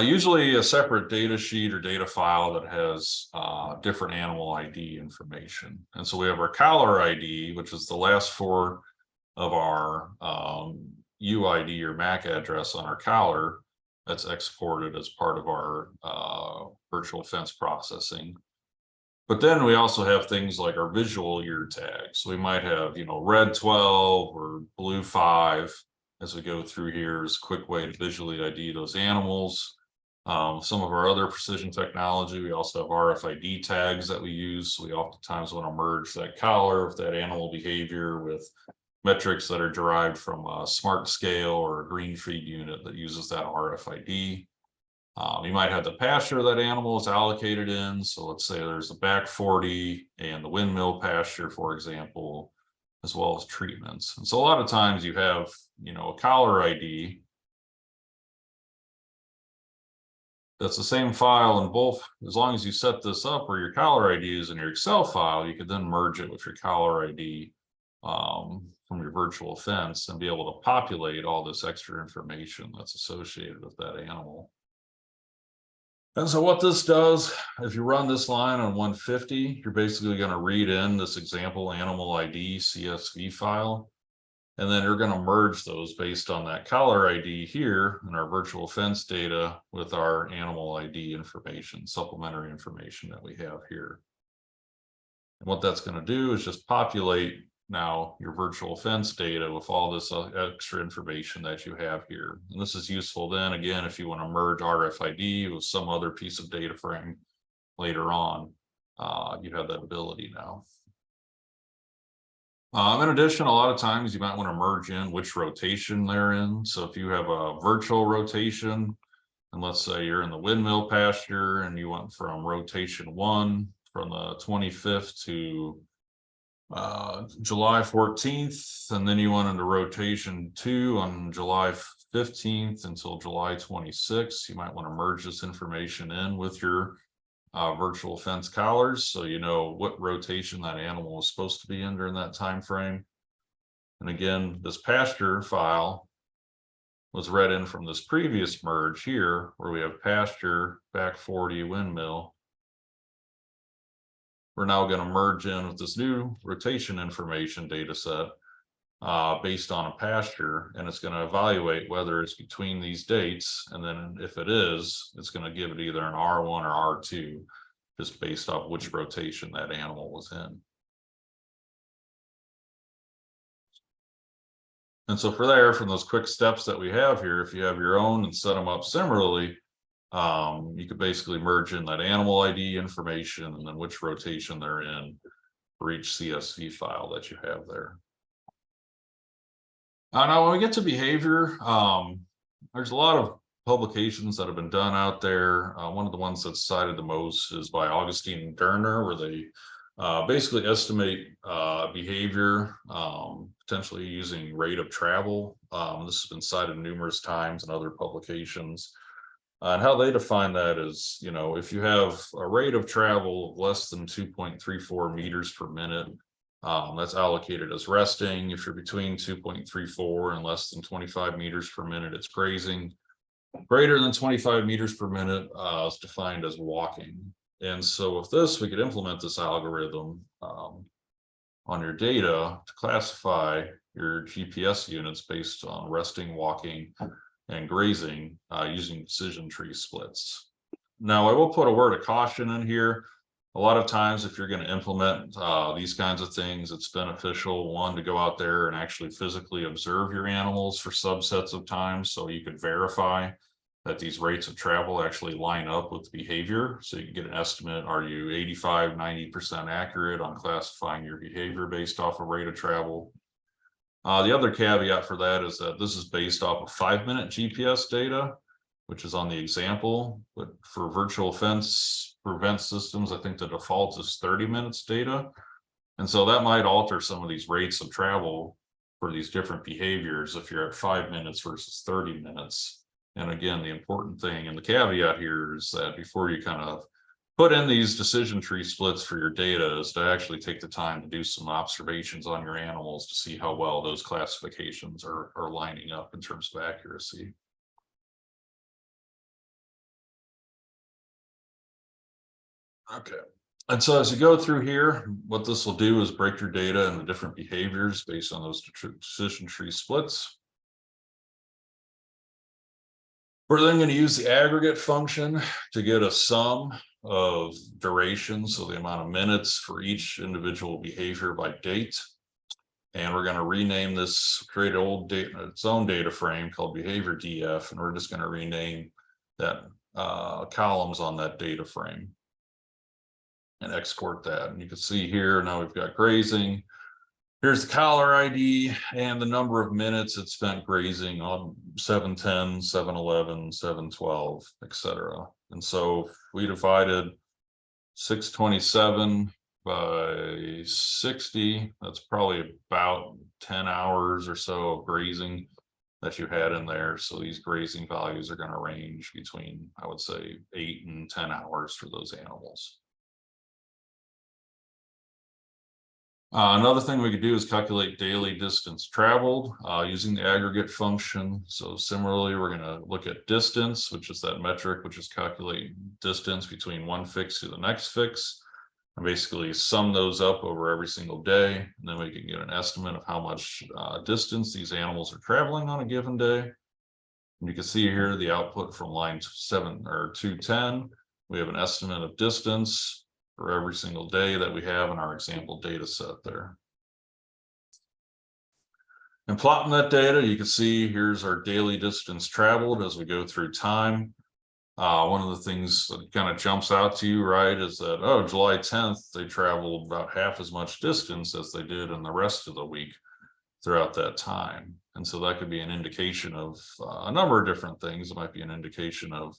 usually a separate data sheet or data file that has different animal ID information. And so we have our collar ID, which is the last four of our UID or MAC address on our collar that's exported as part of our virtual fence processing. But then we also have things like our visual year tags. So we might have, red 12 or blue 5 as we go through here is a quick way to visually ID those animals. Some of our other precision technology, we also have RFID tags that we use. So we oftentimes want to merge that collar with that animal behavior with metrics that are derived from a smart scale or a green feed unit that uses that RFID. You might have the pasture that animal is allocated in. So let's say there's the back 40 and the windmill pasture, for example, as well as treatments. And so a lot of times you have, a collar ID that's the same file in both. As long as you set this up where your collar ID is in your Excel file, you could then merge it with your collar ID from your virtual fence and be able to populate all this extra information that's associated with that animal. And so what this does, if you run this line on 150, you're basically going to read in this example animal ID CSV file, and then you're going to merge those based on that collar ID here in our virtual fence data with our animal ID information, supplementary information that we have here. And what that's going to do is just populate now your virtual fence data with all this extra information that you have here. And this is useful then, again, if you want to merge RFID with some other piece of data frame later on, you have that ability now. In addition, a lot of times you might want to merge in which rotation they're in. So if you have a virtual rotation, and let's say you're in the windmill pasture and you went from rotation 1 from the 25th to July 14th, and then you went into rotation 2 on July 15th until July 26th. You might want to merge this information in with your virtual fence collars, so you know what rotation that animal was supposed to be in during that time frame. And again, this pasture file was read in from this previous merge here, where we have pasture, back 40, windmill. We're now going to merge in with this new rotation information data set based on a pasture, and it's going to evaluate whether it's between these dates, and then if it is, it's going to give it either an R1 or R2, just based off which rotation that animal was in. And so from those quick steps that we have here, if you have your own and set them up similarly, you could basically merge in that animal ID information and then which rotation they're in for each CSV file that you have there. Now, when we get to behavior, there's a lot of publications that have been done out there. One of the ones that's cited the most is by Augustine and Derner, where they basically estimate behavior, potentially using rate of travel. This has been cited numerous times in other publications. And how they define that is, if you have a rate of travel of less than 2.34 meters per minute, that's allocated as resting. If you're between 2.34 and less than 25 meters per minute, it's grazing. Greater than 25 meters per minute is defined as walking. And so with this, we could implement this algorithm on your data to classify your GPS units based on resting, walking, and grazing using decision tree splits. Now, I will put a word of caution in here. A lot of times, if you're going to implement these kinds of things, it's beneficial, one, to go out there and actually physically observe your animals for subsets of time so you could verify that these rates of travel actually line up with behavior. So you can get an estimate, are you 85, 90% accurate on classifying your behavior based off of rate of travel? The other caveat for that is that this is based off of 5-minute GPS data, which is on the example, but for virtual fence prevent systems, I think the default is 30 minutes data. And so that might alter some of these rates of travel for these different behaviors if you're at 5 minutes versus 30 minutes. And again, the important thing and the caveat here is that before you kind of put in these decision tree splits for your data is to actually take the time to do some observations on your animals to see how well those classifications are lining up in terms of accuracy. Okay. And so as you go through here, what this will do is break your data into different behaviors based on those decision tree splits. We're then going to use the aggregate function to get a sum of duration, so the amount of minutes for each individual behavior by date. And we're going to rename this, create its own data frame called behavior DF, and we're just going to rename that columns on that data frame and export that. And you can see here, now we've got grazing. Here's the collar ID and the number of minutes it spent grazing on 7:10, 7:11, 7:12, etc. And so if we divided 627 by 60, that's probably about 10 hours or so of grazing that you had in there. So these grazing values are going to range between, I would say, 8 and 10 hours for those animals. Another thing we could do is calculate daily distance traveled using the aggregate function. So similarly, we're going to look at distance, which is that metric, which is calculating distance between one fix to the next fix, and basically sum those up over every single day. And then we can get an estimate of how much distance these animals are traveling on a given day. And you can see here the output from line 210. We have an estimate of distance for every single day that we have in our example data set there. And plotting that data, you can see here's our daily distance traveled as we go through time. One of the things that kind of jumps out to you, right, is that, oh, July 10th, they traveled about half as much distance as they did in the rest of the week throughout that time. And so that could be an indication of a number of different things. It might be an indication of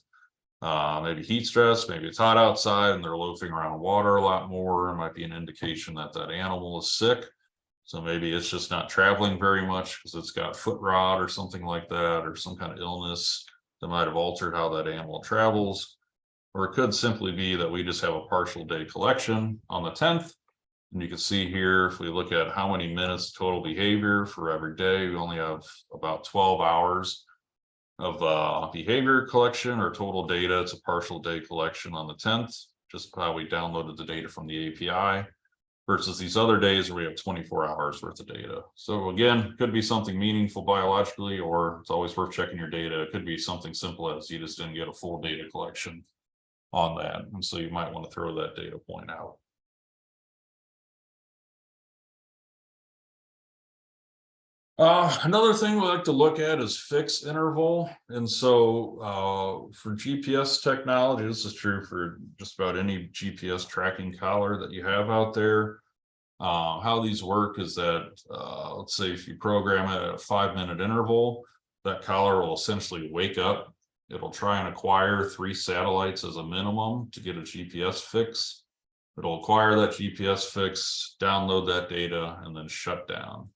maybe heat stress, maybe it's hot outside and they're loafing around water a lot more. It might be an indication that that animal is sick. So maybe it's just not traveling very much because it's got foot rot or something like that, or some kind of illness that might have altered how that animal travels. Or it could simply be that we just have a partial day collection on the 10th. And you can see here, if we look at how many minutes total behavior for every day, we only have about 12 hours of behavior collection or total data. It's a partial day collection on the 10th, just how we downloaded the data from the API, versus these other days where we have 24 hours worth of data. So again, could be something meaningful biologically, or it's always worth checking your data. It could be something simple as you just didn't get a full data collection on that. And so you might want to throw that data point out. Another thing we like to look at is fix interval. And so for GPS technology, this is true for just about any GPS tracking collar that you have out there. How these work is that, let's say if you program it at a 5-minute interval, that collar will essentially wake up. It'll try and acquire 3 satellites as a minimum to get a GPS fix. It'll acquire that GPS fix, download that data, and then shut down.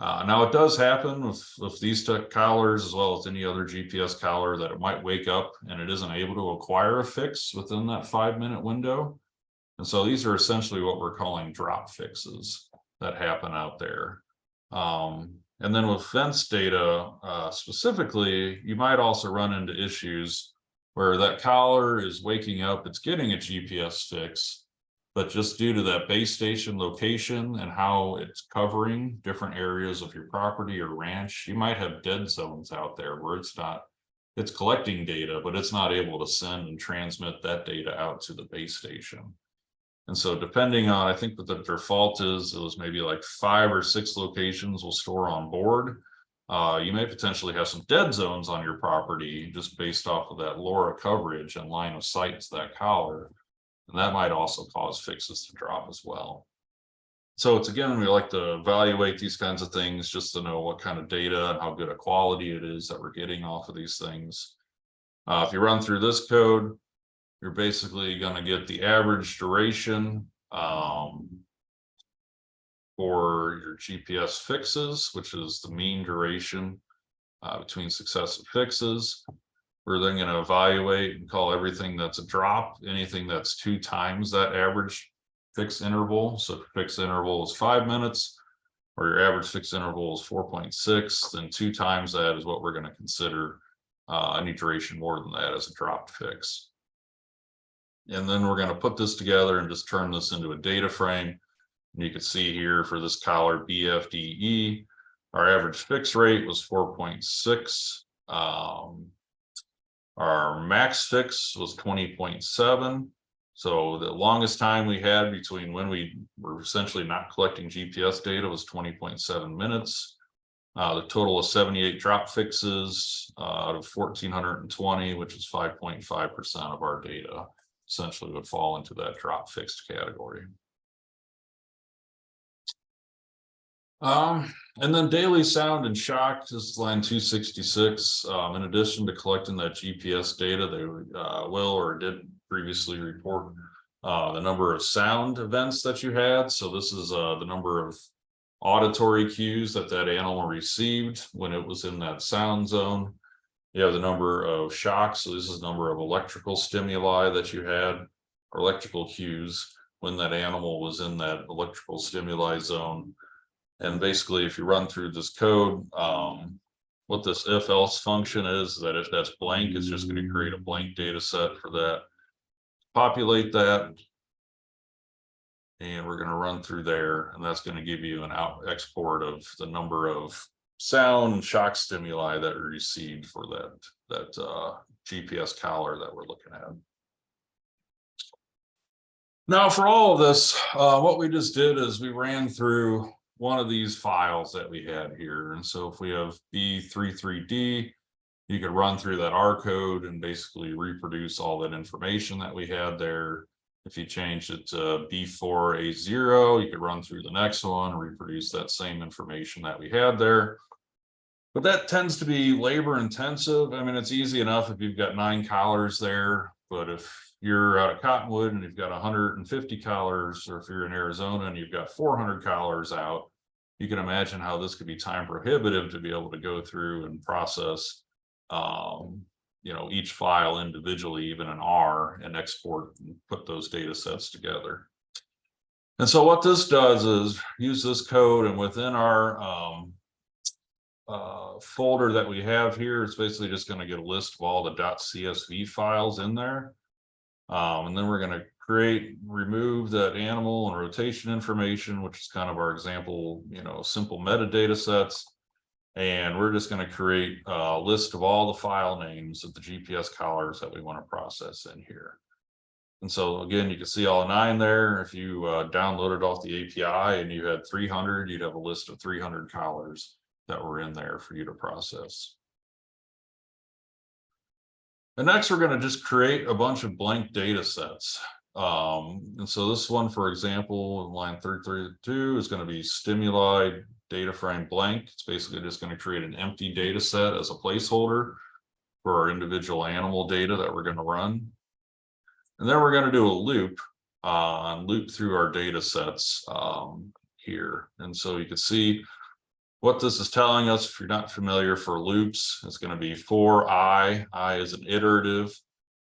Now it does happen with these collars as well as any other GPS collar that it might wake up and it isn't able to acquire a fix within that 5-minute window. And so these are essentially what we're calling drop fixes that happen out there. And then with fence data specifically, you might also run into issues where that collar is waking up, it's getting a GPS fix, but just due to that base station location and how it's covering different areas of your property or ranch, you might have dead zones out there where it's collecting data, but it's not able to send and transmit that data out to the base station. And so depending on, I think what the default is, it was maybe like 5 or 6 locations will store on board. You may potentially have some dead zones on your property just based off of that LoRa coverage and line of sight to that collar. And that might also cause fixes to drop as well. So it's, again, we like to evaluate these kinds of things just to know what kind of data and how good a quality it is that we're getting off of these things. If you run through this code, you're basically going to get the average duration for your GPS fixes, which is the mean duration between successive fixes. We're then going to evaluate and call everything that's a drop, anything that's 2 times that average fixed interval. So if fixed interval is 5 minutes, or your average fixed interval is 4.6, then 2 times that is what we're going to consider any duration more than that as a dropped fix. And then we're going to put this together and just turn this into a data frame. And you can see here for this collar BFDE, our average fix rate was 4.6. Our max fix was 20.7. So the longest time we had between when we were essentially not collecting GPS data was 20.7 minutes. The total of 78 drop fixes out of 1,420, which is 5.5% of our data, essentially would fall into that drop fixed category. And then daily sound and shock, this is line 266. In addition to collecting that GPS data, they will or did previously report the number of sound events that you had. So this is the number of auditory cues that animal received when it was in that sound zone. You have the number of shocks. So this is the number of electrical stimuli that you had, or electrical cues, when that animal was in that electrical stimuli zone. And basically, if you run through this code, what this if else function is that if that's blank, it's just going to create a blank data set for that. Populate that. And we're going to run through there, and that's going to give you an export of the number of sound and shock stimuli that are received for that GPS collar that we're looking at. Now, for all of this, what we just did is we ran through one of these files that we had here. And so if we have B33D, you could run through that R code and basically reproduce all that information that we had there. If you change it to B4A0, you could run through the next one, reproduce that same information that we had there. But that tends to be labor intensive. I mean, it's easy enough if you've got 9 collars there, but if you're out of Cottonwood and you've got 150 collars, or if you're in Arizona and you've got 400 collars out, you can imagine how this could be time prohibitive to be able to go through and process each file individually, even in R, and export and put those data sets together. And so what this does is use this code, and within our folder that we have here, it's basically just going to get a list of all the .csv files in there. And then we're going to remove that animal and rotation information, which is kind of our example, simple metadata sets. And we're just going to create a list of all the file names of the GPS collars that we want to process in here. And so again, you can see all 9 there. If you downloaded off the API and you had 300, you'd have a list of 300 collars that were in there for you to process. And next, we're going to just create a bunch of blank data sets. And so this one, for example, in line 332 is going to be stimuli data frame blank. It's basically just going to create an empty data set as a placeholder for our individual animal data that we're going to run. And then we're going to do a loop through our data sets here. And so you can see what this is telling us. If you're not familiar, for loops, it's going to be for I. I is an iterative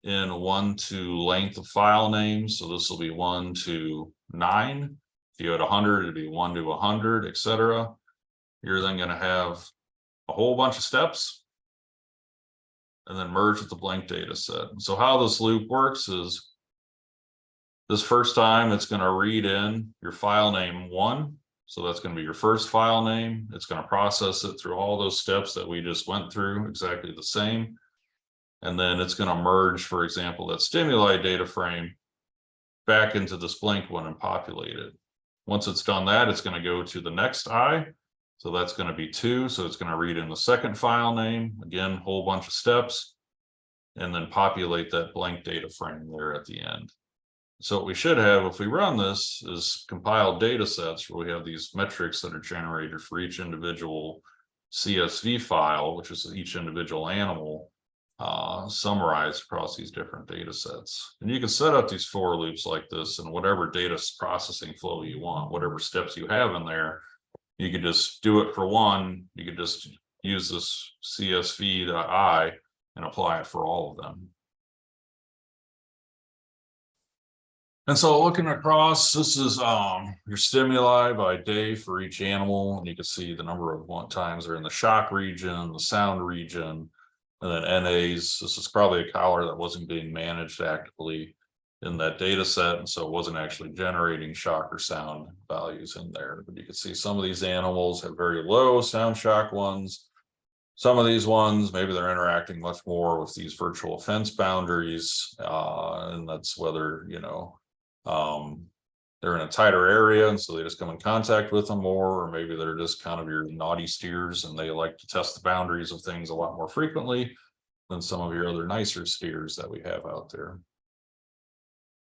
in 1 to length of file names. So this will be 1 to 9. If you had 100, it'd be 1 to 100, etc. You're then going to have a whole bunch of steps. and then merge with the blank data set. So how this loop works is this first time it's going to read in your file name 1. So that's going to be your first file name. It's going to process it through all those steps that we just went through, exactly the same. And then it's going to merge, for example, that stimuli data frame back into this blank one and populate it. Once it's done that, it's going to go to the next I. So that's going to be 2. So it's going to read in the second file name, again, whole bunch of steps, and then populate that blank data frame there at the end. So what we should have, if we run this, is compiled data sets where we have these metrics that are generated for each individual CSV file, which is each individual animal, summarized across these different data sets. And you can set up these for loops like this in whatever data processing flow you want, whatever steps you have in there. You could just do it for one. You could just use this CSV.I and apply it for all of them. And so looking across, this is your stimuli by day for each animal. And you can see the number of times they're in the shock region, the sound region, and then NAs. This is probably a collar that wasn't being managed actively in that data set. And so it wasn't actually generating shock or sound values in there. But you can see some of these animals have very low sound shock ones. Some of these ones, maybe they're interacting much more with these virtual fence boundaries. And that's whether, they're in a tighter area, and so they just come in contact with them more, or maybe they're just kind of your naughty steers and they like to test the boundaries of things a lot more frequently than some of your other nicer steers that we have out there.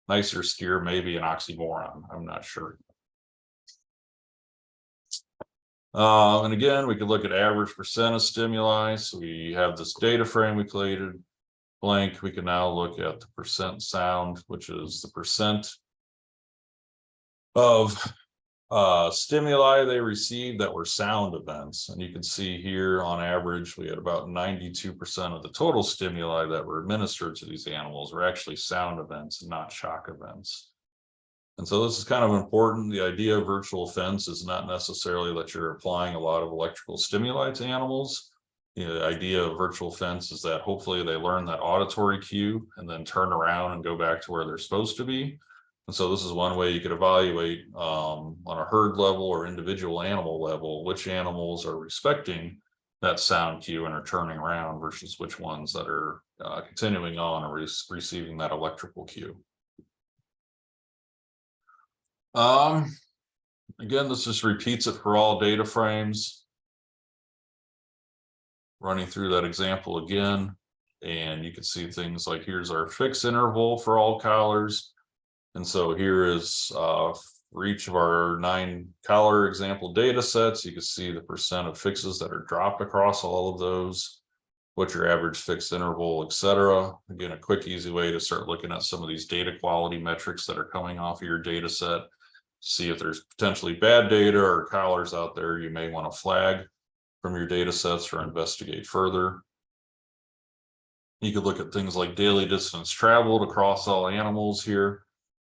Nicer steer may be an oxymoron, I'm not sure. And again, we could look at average percent of stimuli. So we have this data frame we created blank. We can now look at the percent sound, which is the percent of stimuli they received that were sound events. And you can see here on average, we had about 92% of the total stimuli that were administered to these animals were actually sound events and not shock events. And so this is kind of important. The idea of virtual fence is not necessarily that you're applying a lot of electrical stimuli to animals. The idea of virtual fence is that hopefully they learn that auditory cue and then turn around and go back to where they're supposed to be. And so this is one way you could evaluate on a herd level or individual animal level, which animals are respecting that sound cue and are turning around versus which ones that are continuing on or receiving that electrical cue. Again, this just repeats it for all data frames. Running through that example again, and you can see things like here's our fixed interval for all collars. And so here is for each of our 9 collar example data sets, you can see the percent of fixes that are dropped across all of those, what your average fixed interval, etc. Again, a quick, easy way to start looking at some of these data quality metrics that are coming off of your data set. See if there's potentially bad data or collars out there you may want to flag from your data sets or investigate further. You could look at things like daily distance traveled across all animals here.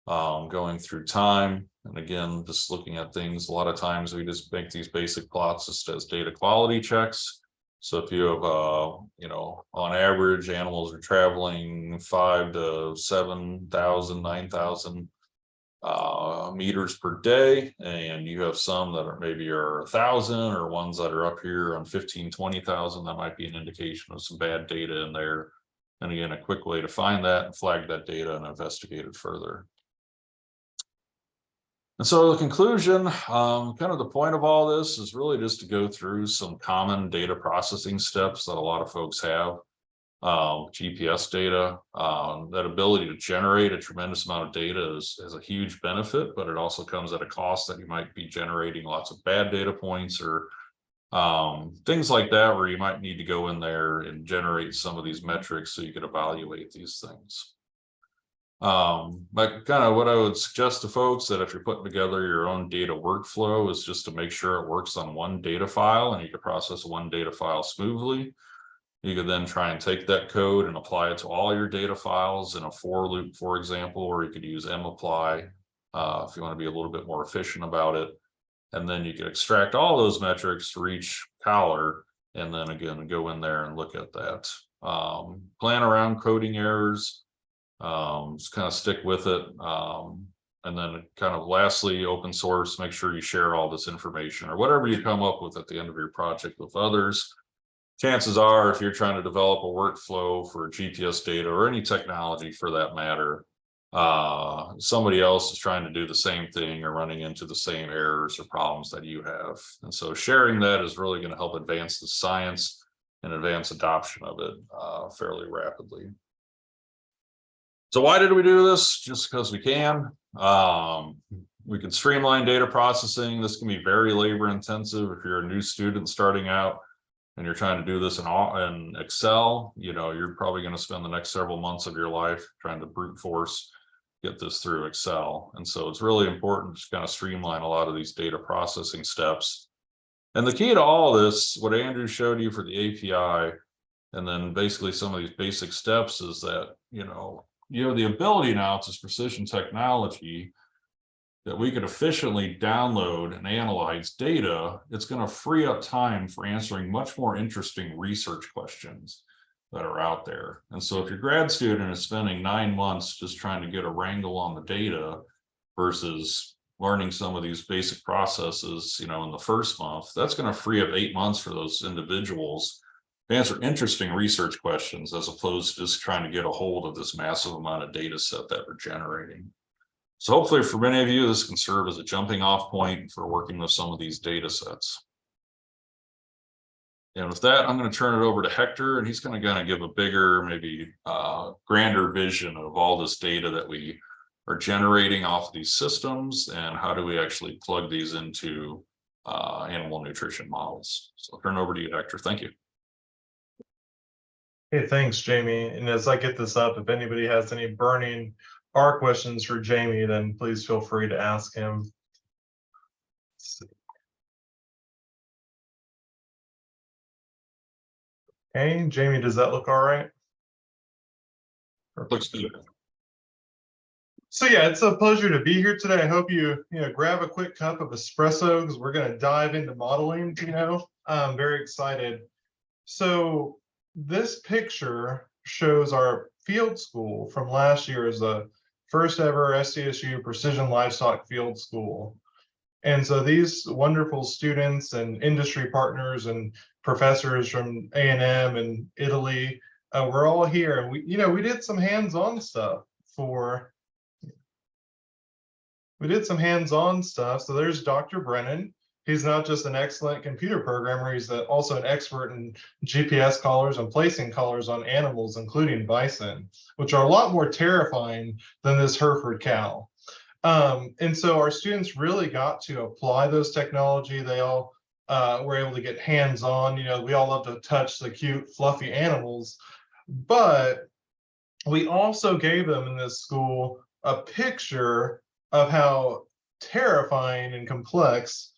Going through time, and again, just looking at things, a lot of times we just make these basic plots just as data quality checks. So if you have, on average, animals are traveling 5 to 7,000, 9,000 meters per day, and you have some that are maybe 1,000 or ones that are up here on 15, 20,000, that might be an indication of some bad data in there. And again, a quick way to find that and flag that data and investigate it further. And so the conclusion, kind of the point of all this is really just to go through some common data processing steps that a lot of folks have. GPS data, that ability to generate a tremendous amount of data has a huge benefit, but it also comes at a cost that you might be generating lots of bad data points or things like that, where you might need to go in there and generate some of these metrics so you could evaluate these things. But kind of what I would suggest to folks that if you're putting together your own data workflow is just to make sure it works on one data file and you can process one data file smoothly. You could then try and take that code and apply it to all your data files in a for loop, for example, or you could use mapply if you want to be a little bit more efficient about it. And then you could extract all those metrics for each collar, and then again, go in there and look at that. Plan around coding errors, just kind of stick with it. And then kind of lastly, open source, make sure you share all this information or whatever you come up with at the end of your project with others. Chances are, if you're trying to develop a workflow for GPS data or any technology for that matter, somebody else is trying to do the same thing or running into the same errors or problems that you have. And so sharing that is really going to help advance the science and advance adoption of it fairly rapidly. So why did we do this? Just because we can. We can streamline data processing. This can be very labor intensive if you're a new student starting out and you're trying to do this in Excel. You know, you're probably going to spend the next several months of your life trying to brute force get this through Excel. And so it's really important to kind of streamline a lot of these data processing steps. And the key to all this, what Andrew showed you for the API, and then basically some of these basic steps is that, you have the ability now to precision technology that we could efficiently download and analyze data. It's going to free up time for answering much more interesting research questions that are out there. And so if your grad student is spending 9 months just trying to get a wrangle on the data versus learning some of these basic processes, in the first month, that's going to free up 8 months for those individuals to answer interesting research questions as opposed to just trying to get a hold of this massive amount of data set that we're generating. So hopefully for many of you, this can serve as a jumping off point for working with some of these data sets. And with that, I'm going to turn it over to Hector, and he's going to give a bigger, maybe grander vision of all this data that we are generating off of these systems and how do we actually plug these into animal nutrition models. So I'll turn it over to you, Hector. Thank you.
Hey, thanks, Jamie. And as I get this up, if anybody has any burning R questions for Jamie, then please feel free to ask him. Hey, Jamie, does that look all right?
Looks good.
So yeah, it's a pleasure to be here today. I hope you grab a quick cup of espresso because we're going to dive into modeling. I'm very excited. So this picture shows our field school from last year as the first ever SCSU Precision Livestock Field School. And so these wonderful students and industry partners and professors from A&M and Italy, we're all here, and we did some hands-on stuff So there's Dr. Brennan. He's not just an excellent computer programmer, he's also an expert in GPS collars and placing collars on animals, including bison, which are a lot more terrifying than this Hereford cow. And so our students really got to apply those technology. They all were able to get hands-on. We all love to touch the cute, fluffy animals, but we also gave them in this school a picture of how terrifying and complex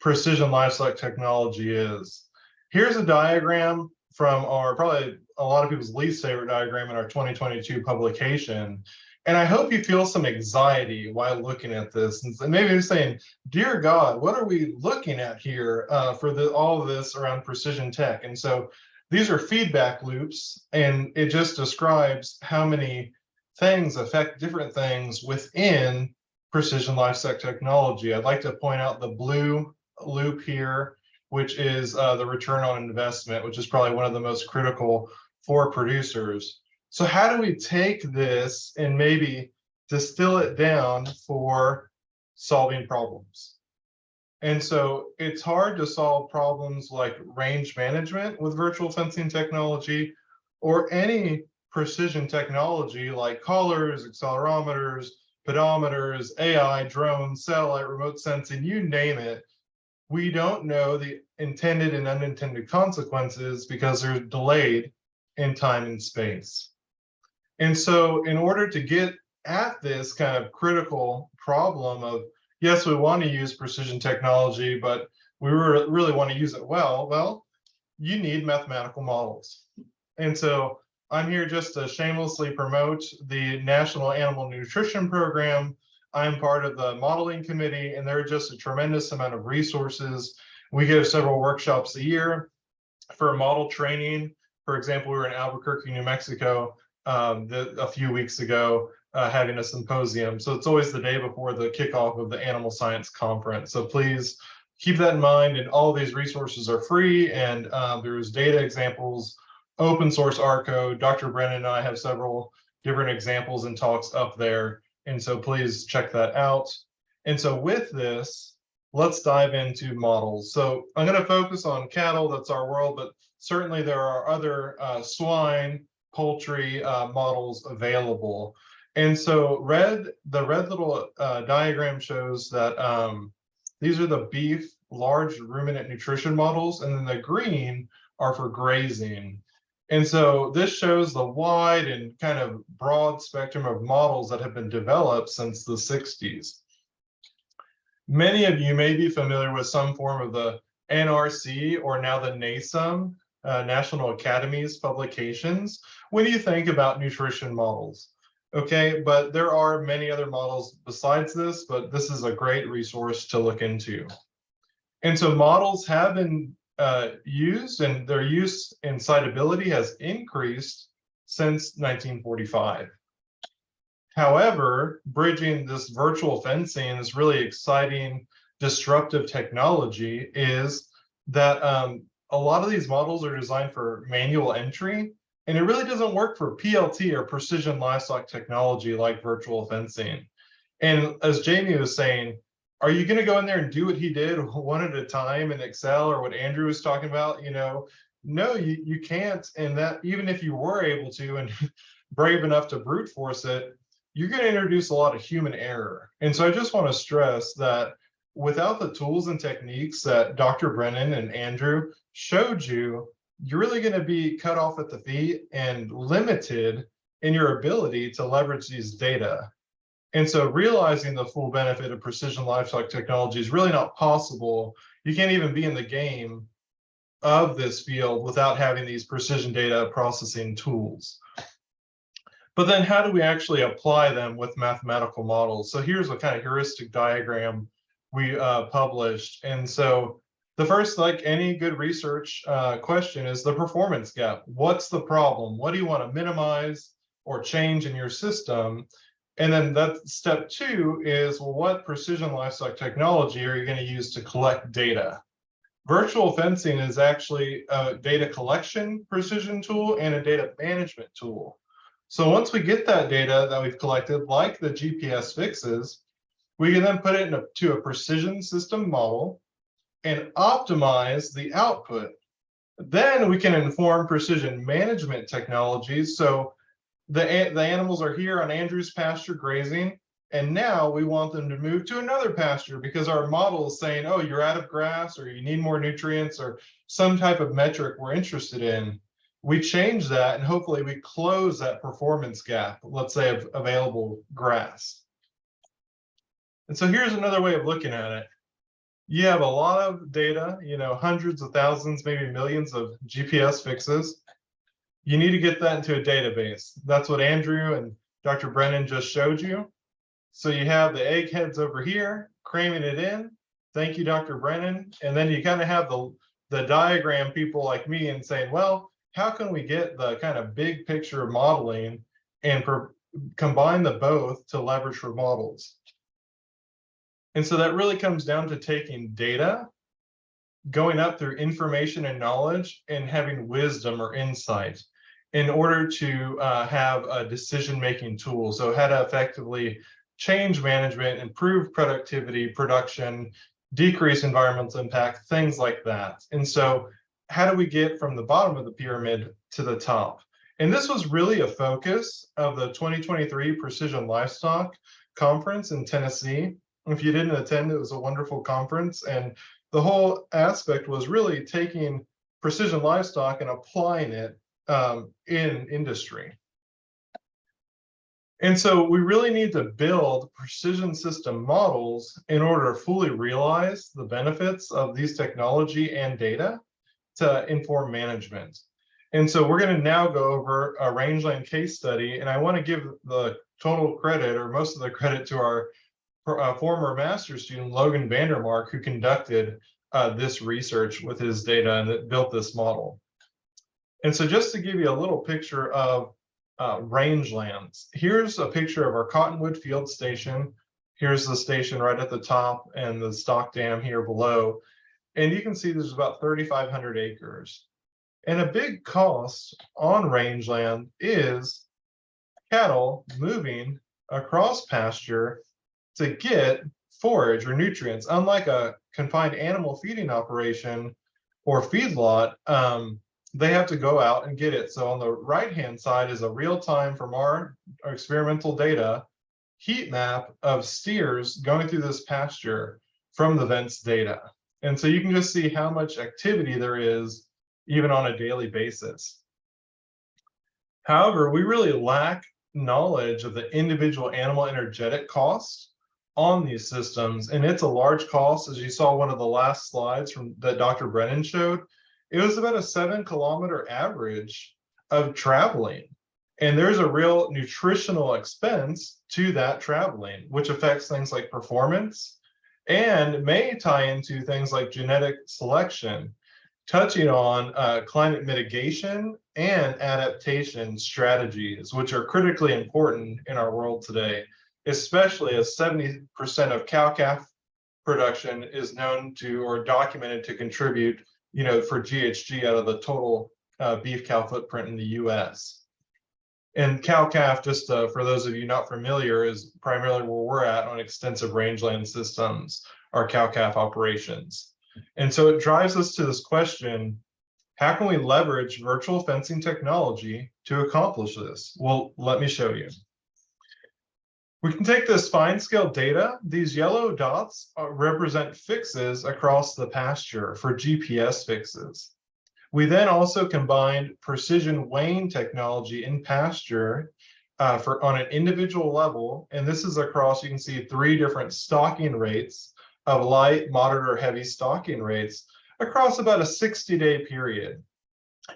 precision livestock technology is. Here's a diagram from probably a lot of people's least favorite diagram in our 2022 publication. And I hope you feel some anxiety while looking at this, and maybe you're saying, dear God, what are we looking at here for all of this around precision tech? And so these are feedback loops, and it just describes how many things affect different things within precision livestock technology. I'd like to point out the blue loop here, which is the return on investment, which is probably one of the most critical for producers. So how do we take this and maybe distill it down for solving problems? And so it's hard to solve problems like range management with virtual fencing technology or any precision technology like collars, accelerometers, pedometers, AI, drones, satellite, remote sensing, you name it. We don't know the intended and unintended consequences because they're delayed in time and space. And so in order to get at this kind of critical problem of, yes, we want to use precision technology, but we really want to use it well, you need mathematical models. And so I'm here just to shamelessly promote the National Animal Nutrition Program. I'm part of the modeling committee, and there are just a tremendous amount of resources. We give several workshops a year for model training. For example, we were in Albuquerque, New Mexico a few weeks ago having a symposium. So it's always the day before the kickoff of the Animal Science Conference. So please keep that in mind. And all of these resources are free. And there's data examples, open source R code. Dr. Brennan and I have several different examples and talks up there. And so please check that out. And so with this, let's dive into models. So I'm going to focus on cattle. That's our world, but certainly there are other swine, poultry models available. And so the red little diagram shows that these are the beef large ruminant nutrition models, and then the green are for grazing. And so this shows the wide and kind of broad spectrum of models that have been developed since the 60s. Many of you may be familiar with some form of the NRC, or now the NASEM, National Academies publications, when you think about nutrition models. Okay, but there are many other models besides this, but this is a great resource to look into. And so models have been used, and their use and citability has increased since 1945. However, bridging this virtual fencing, this really exciting, disruptive technology, is that a lot of these models are designed for manual entry, and it really doesn't work for PLT or precision livestock technology like virtual fencing. And as Jamie was saying, are you going to go in there and do what he did one at a time in Excel, or what Andrew was talking about? You know, no, you can't. And that even if you were able to and brave enough to brute force it, you're going to introduce a lot of human error. And so I just want to stress that without the tools and techniques that Dr. Brennan and Andrew showed you, you're really going to be cut off at the feet and limited in your ability to leverage these data. And so realizing the full benefit of precision livestock technology is really not possible. You can't even be in the game of this field without having these precision data processing tools. But then how do we actually apply them with mathematical models? So here's a kind of heuristic diagram we published. And so the first, like any good research question, is the performance gap. What's the problem? What do you want to minimize or change in your system? And then that step two is, well, what precision livestock technology are you going to use to collect data? Virtual fencing is actually a data collection precision tool and a data management tool. So once we get that data that we've collected, like the GPS fixes, we can then put it into a precision system model and optimize the output. Then we can inform precision management technologies. So the animals are here on Andrew's pasture grazing, and now we want them to move to another pasture because our model is saying, oh, you're out of grass, or you need more nutrients, or some type of metric we're interested in. We change that, and hopefully we close that performance gap, let's say, of available grass. And so here's another way of looking at it. You have a lot of data, you know, hundreds of thousands, maybe millions of GPS fixes. You need to get that into a database. That's what Andrew and Dr. Brennan just showed you. So you have the egg heads over here, cramming it in. Thank you, Dr. Brennan. And then you kind of have the diagram people like me and saying, well, how can we get the kind of big picture modeling and combine the both to leverage for models? And so that really comes down to taking data, going up through information and knowledge, and having wisdom or insight in order to have a decision-making tool. So how to effectively change management, improve productivity, production, decrease environmental impact, things like that. And so how do we get from the bottom of the pyramid to the top? And this was really a focus of the 2023 Precision Livestock Conference in Tennessee. If you didn't attend, it was a wonderful conference. And the whole aspect was really taking precision livestock and applying it in industry. And so we really need to build precision system models in order to fully realize the benefits of these technology and data to inform management. And so we're going to now go over a rangeland case study, and I want to give the total credit, or most of the credit, to our former master's student, Logan Vandermark, who conducted this research with his data and that built this model. And so just to give you a little picture of rangelands, here's a picture of our Cottonwood Field Station. Here's the station right at the top and the stock dam here below. And you can see there's about 3,500 acres. And a big cost on rangeland is cattle moving across pasture to get forage or nutrients. Unlike a confined animal feeding operation or feedlot, they have to go out and get it. So on the right-hand side is a real-time from our experimental data heat map of steers going through this pasture from the vents data. And so you can just see how much activity there is even on a daily basis. However, we really lack knowledge of the individual animal energetic cost on these systems, and it's a large cost. As you saw one of the last slides from that Dr. Brennan showed, it was about a 7-kilometer average of traveling. And there's a real nutritional expense to that traveling, which affects things like performance and may tie into things like genetic selection, touching on climate mitigation and adaptation strategies, which are critically important in our world today, especially as 70% of cow-calf production is known to or documented to contribute, for GHG out of the total beef cow footprint in the US. And cow-calf, just for those of you not familiar, is primarily where we're at on extensive rangeland systems, our cow-calf operations. And so it drives us to this question, how can we leverage virtual fencing technology to accomplish this? Well, let me show you. We can take this fine scale data. These yellow dots represent fixes across the pasture for GPS fixes. We then also combined precision weighing technology in pasture on an individual level. And this is across, you can see 3 different stocking rates of light, moderate, or heavy stocking rates across about a 60-day period.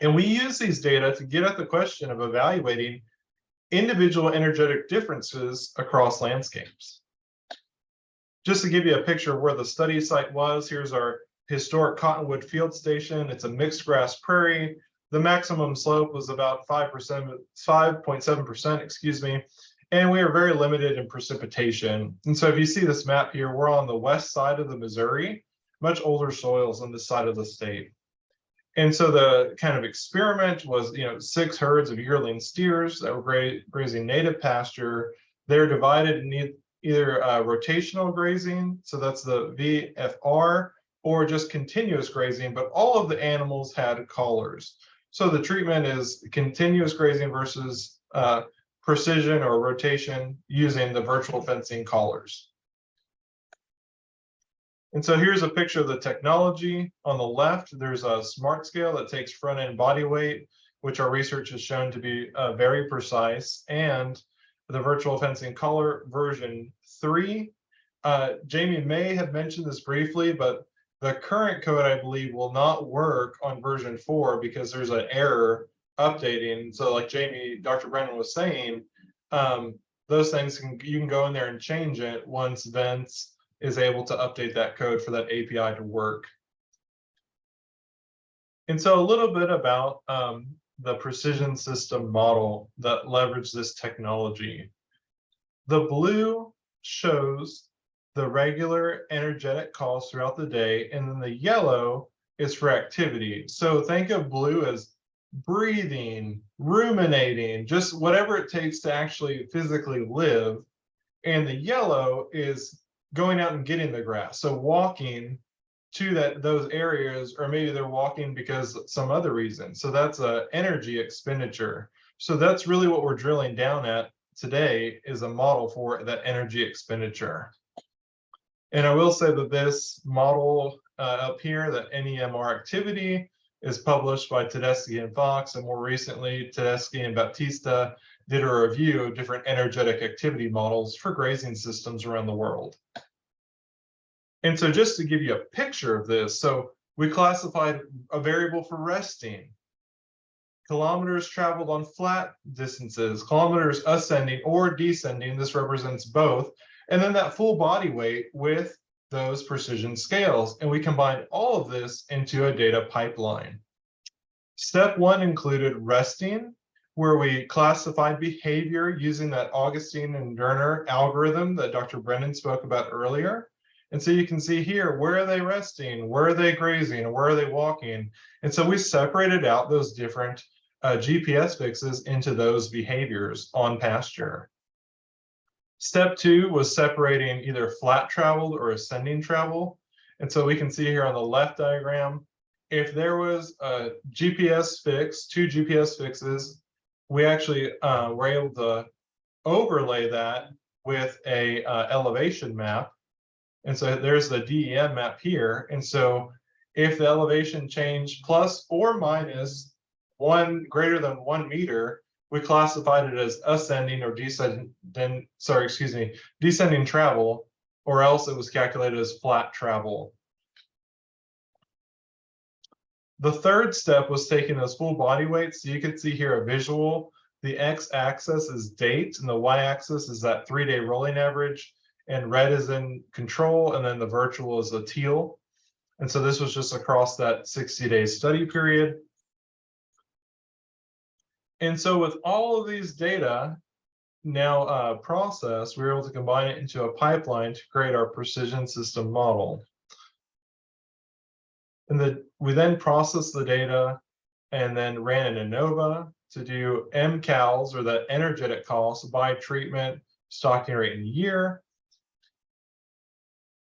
And we use these data to get at the question of evaluating individual energetic differences across landscapes. Just to give you a picture of where the study site was, here's our historic Cottonwood Field Station. It's a mixed grass prairie. The maximum slope was about 5.7%, excuse me. And we are very limited in precipitation. And so if you see this map here, we're on the west side of the Missouri, much older soils on this side of the state. And so the kind of experiment was, 6 herds of yearling steers that were grazing native pasture. They're divided in either rotational grazing, so that's the VFR, or just continuous grazing, but all of the animals had collars. So the treatment is continuous grazing versus precision or rotation using the virtual fencing collars. And so here's a picture of the technology. On the left, there's a smart scale that takes front end body weight, which our research has shown to be very precise, and the virtual fencing collar version 3. Jamie may have mentioned this briefly, but the current code, I believe, will not work on version 4 because there's an error updating. So like Dr. Brennan was saying, those things you can go in there and change it once Vents is able to update that code for that API to work. And so a little bit about the precision system model that leveraged this technology. The blue shows the regular energetic calls throughout the day, and then the yellow is for activity. So think of blue as breathing, ruminating, just whatever it takes to actually physically live. And the yellow is going out and getting the grass. So walking to those areas, or maybe they're walking because some other reason. So that's an energy expenditure. So that's really what we're drilling down at today, is a model for that energy expenditure. And I will say that this model up here, that NEMR activity, is published by Tedeschi and Fox, and more recently, Tedeschi and Baptista did a review of different energetic activity models for grazing systems around the world. And so just to give you a picture of this, so we classified a variable for resting, kilometers traveled on flat distances, kilometers ascending or descending, this represents both, and then that full body weight with those precision scales. And we combined all of this into a data pipeline. Step 1 included resting, where we classified behavior using that Augustine and Derner algorithm that Dr. Brennan spoke about earlier. And so you can see here, where are they resting? Where are they grazing? Where are they walking? And so we separated out those different GPS fixes into those behaviors on pasture. Step 2 was separating either flat traveled or ascending travel. And so we can see here on the left diagram, if there was a GPS fix, 2 GPS fixes, we actually were able to overlay that with a elevation map. And so there's the DEM map here. And so if the elevation change plus or minus greater than 1 meter, we classified it as ascending or descending travel, or else it was calculated as flat travel. The third step was taking those full body weights. So you can see here a visual. The x-axis is date, and the y-axis is that 3-day rolling average, and red is in control, and then the virtual is the teal. And so this was just across that 60-day study period. And so with all of these data now processed, we were able to combine it into a pipeline to create our precision system model. And we then processed the data and then ran an ANOVA to do MCALs, or the energetic cost by treatment, stocking rate in a year.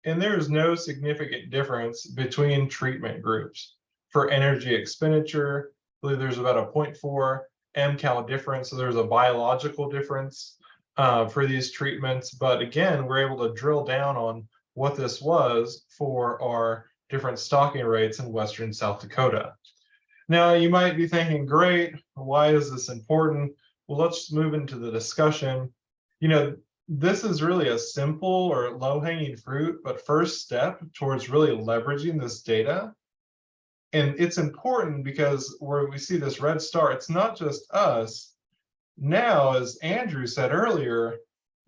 And there is no significant difference between treatment groups. For energy expenditure, I believe there's about a 0.4 MCAL difference, so there's a biological difference for these treatments. But again, we're able to drill down on what this was for our different stocking rates in Western South Dakota. Now, you might be thinking, great, why is this important? Well, let's move into the discussion. You know, this is really a simple or low-hanging fruit, but first step towards really leveraging this data. And it's important because where we see this red star, it's not just us. Now, as Andrew said earlier,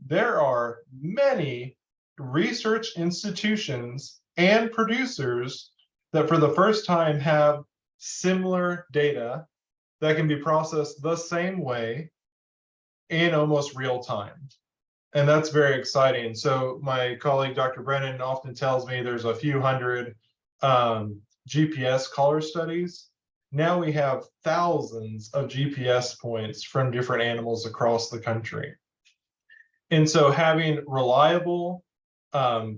there are many research institutions and producers that for the first time have similar data that can be processed the same way in almost real time. And that's very exciting. So my colleague, Dr. Brennan, often tells me there's a few hundred GPS collar studies. Now we have thousands of GPS points from different animals across the country. And so having reliable,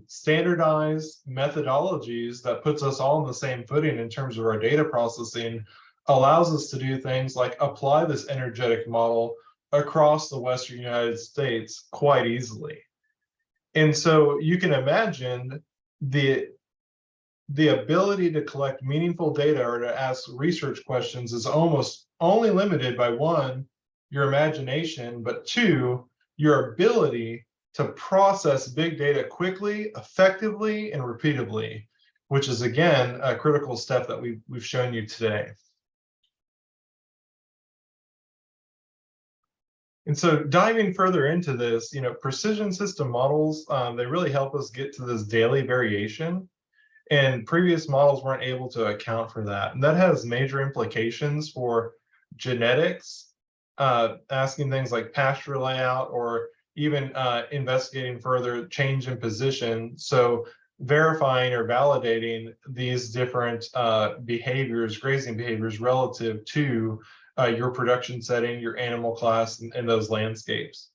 standardized methodologies that puts us all on the same footing in terms of our data processing allows us to do things like apply this energetic model across the Western United States quite easily. And so you can imagine the ability to collect meaningful data or to ask research questions is almost only limited by 1, your imagination, but 2, your ability to process big data quickly, effectively, and repeatably, which is again a critical step that we've shown you today. And so diving further into this, you know, precision system models, they really help us get to this daily variation. And previous models weren't able to account for that. And that has major implications for genetics, asking things like pasture layout, or even investigating further change in position. So verifying or validating these different behaviors, grazing behaviors relative to your production setting, your animal class, and those landscapes.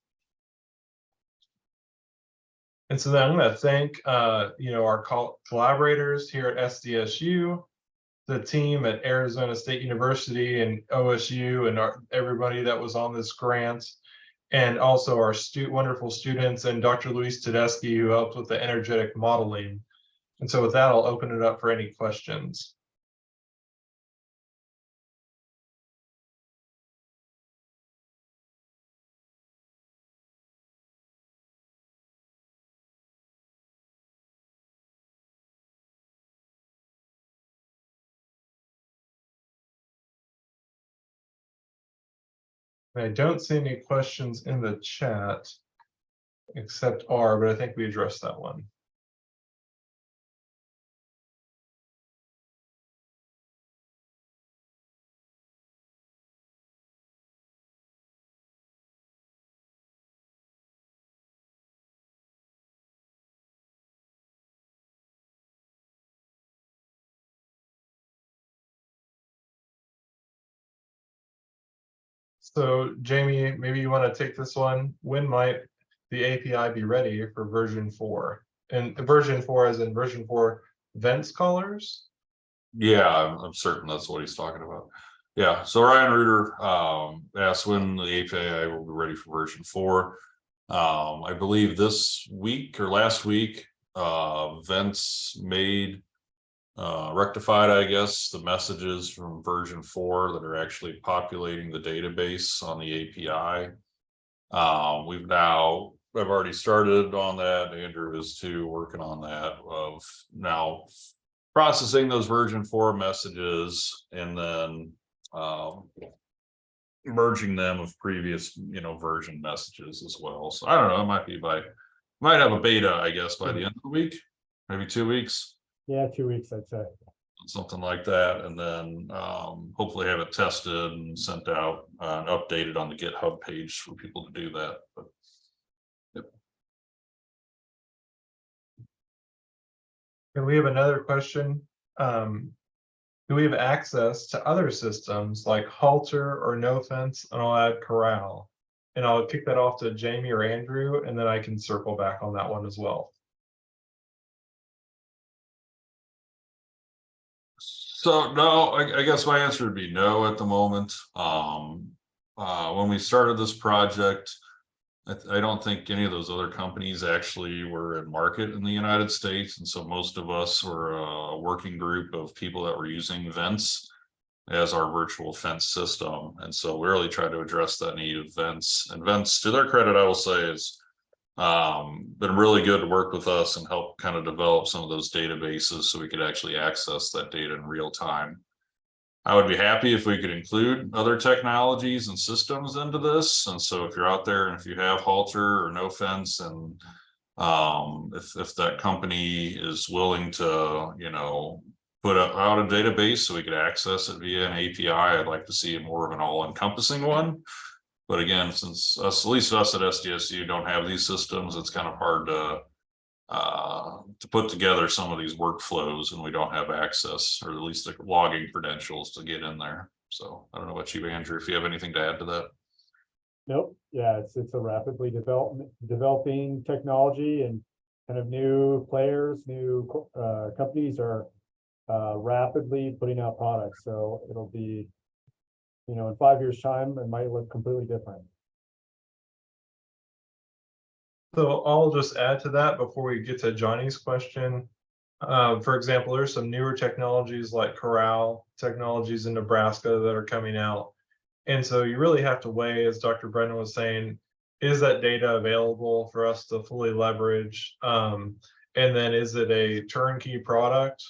And so then I'm going to thank you know, our collaborators here at SDSU, the team at Arizona State University and OSU, and everybody that was on this grant, and also our wonderful students and Dr. Luis Tedeschi, who helped with the energetic modeling. And so with that, I'll open it up for any questions. I don't see any questions in the chat except R, but I think we addressed that one. So Jamie, maybe you want to take this one. When might the API be ready for version 4? And version 4 as in version 4 vents collars?
Yeah, I'm certain that's what he's talking about. Yeah, so Ryan Reuter asked when the API will be ready for version 4. I believe this week or last week, Vents made rectified, I guess, the messages from version 4 that are actually populating the database on the API. I've already started on that. Andrew is too, working on that, of now processing those version 4 messages and then merging them with previous, version messages as well. So I don't know, it might have a beta, I guess, by the end of the week, maybe 2 weeks.
Yeah, 2 weeks, I'd say.
Something like that, and then hopefully have it tested and sent out and updated on the GitHub page for people to do that. But
And we have another question. Do we have access to other systems like halter or no fence? And I'll add corral. And I'll kick that off to Jamie or Andrew, and then I can circle back on that one as well.
so no, I guess my answer would be no at the moment. When we started this project, I don't think any of those other companies actually were in market in the United States. And so most of us were a working group of people that were using Vents as our virtual fence system. And so we really tried to address that need of Vents. And Vents, to their credit, I will say, is been really good to work with us and help kind of develop some of those databases so we could actually access that data in real time. I would be happy if we could include other technologies and systems into this. And so if you're out there and if you have halter or no fence, and if that company is willing to, put out a database so we could access it via an API, I'd like to see more of an all-encompassing one. But again, since at least us at SDSU don't have these systems, it's kind of hard to put together some of these workflows, and we don't have access, or at least the logging credentials to get in there. So I don't know about you, Andrew, if you have anything to add to that.
Nope. Yeah, it's a rapidly developing technology, and kind of new players, new companies are rapidly putting out products. So it'll be, in 5 years' time, it might look completely different.
So I'll just add to that before we get to Johnny's question. For example, there's some newer technologies like corral technologies in Nebraska that are coming out. And so you really have to weigh, as Dr. Brennan was saying, is that data available for us to fully leverage? And then is it a turnkey product,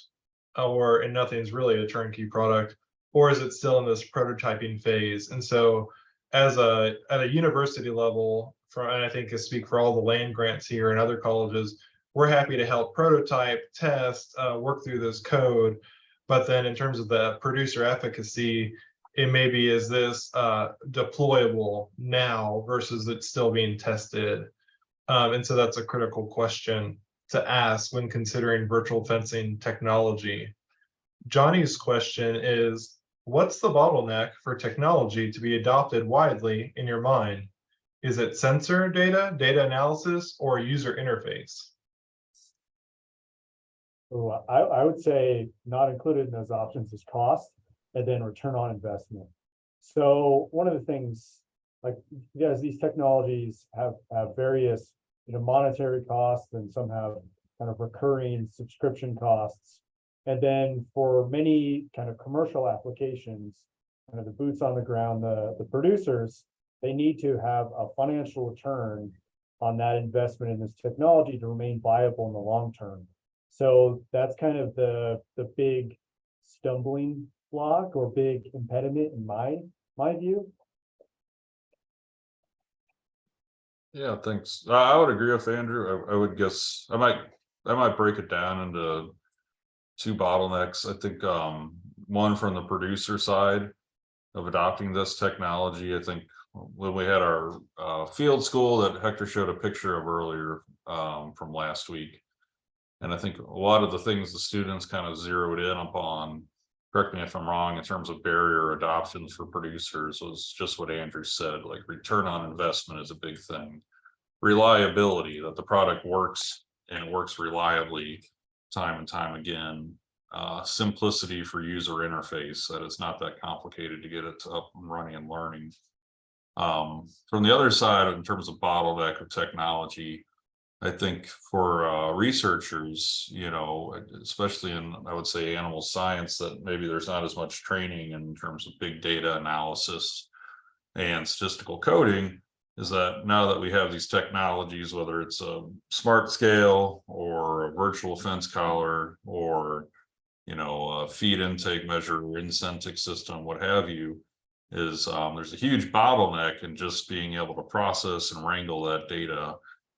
and nothing's really a turnkey product, or is it still in this prototyping phase? And so at a university level, and I think I speak for all the land grants here and other colleges, we're happy to help prototype, test, work through this code. But then in terms of the producer efficacy, it maybe is this deployable now versus it's still being tested. And so that's a critical question to ask when considering virtual fencing technology. Johnny's question is, what's the bottleneck for technology to be adopted widely in your mind? Is it sensor data, data analysis, or user interface?
So I would say not included in those options is cost, and then return on investment. So one of the things, like, yes, these technologies have various, monetary costs, and some have kind of recurring subscription costs. And then for many kind of commercial applications, kind of the boots on the ground, the producers, they need to have a financial return on that investment in this technology to remain viable in the long term. So that's kind of the big stumbling block or big impediment in my view.
Yeah, thanks. I would agree with Andrew. I would guess I might break it down into 2 bottlenecks. I think one from the producer side of adopting this technology. I think when we had our field school that Hector showed a picture of earlier from last week, and I think a lot of the things the students kind of zeroed in upon correct me if I'm wrong, in terms of barrier adoptions for producers, was just what Andrew said, like return on investment is a big thing. Reliability, that the product works and works reliably time and time again. Simplicity for user interface, that it's not that complicated to get it up and running and learning. From the other side, in terms of bottleneck of technology, I think for researchers, you know, especially in, I would say, animal science, that maybe there's not as much training in terms of big data analysis and statistical coding, is that now that we have these technologies, whether it's a smart scale or a virtual fence collar or, you know, a feed intake measure or incentive system, what have you, is there's a huge bottleneck in just being able to process and wrangle that data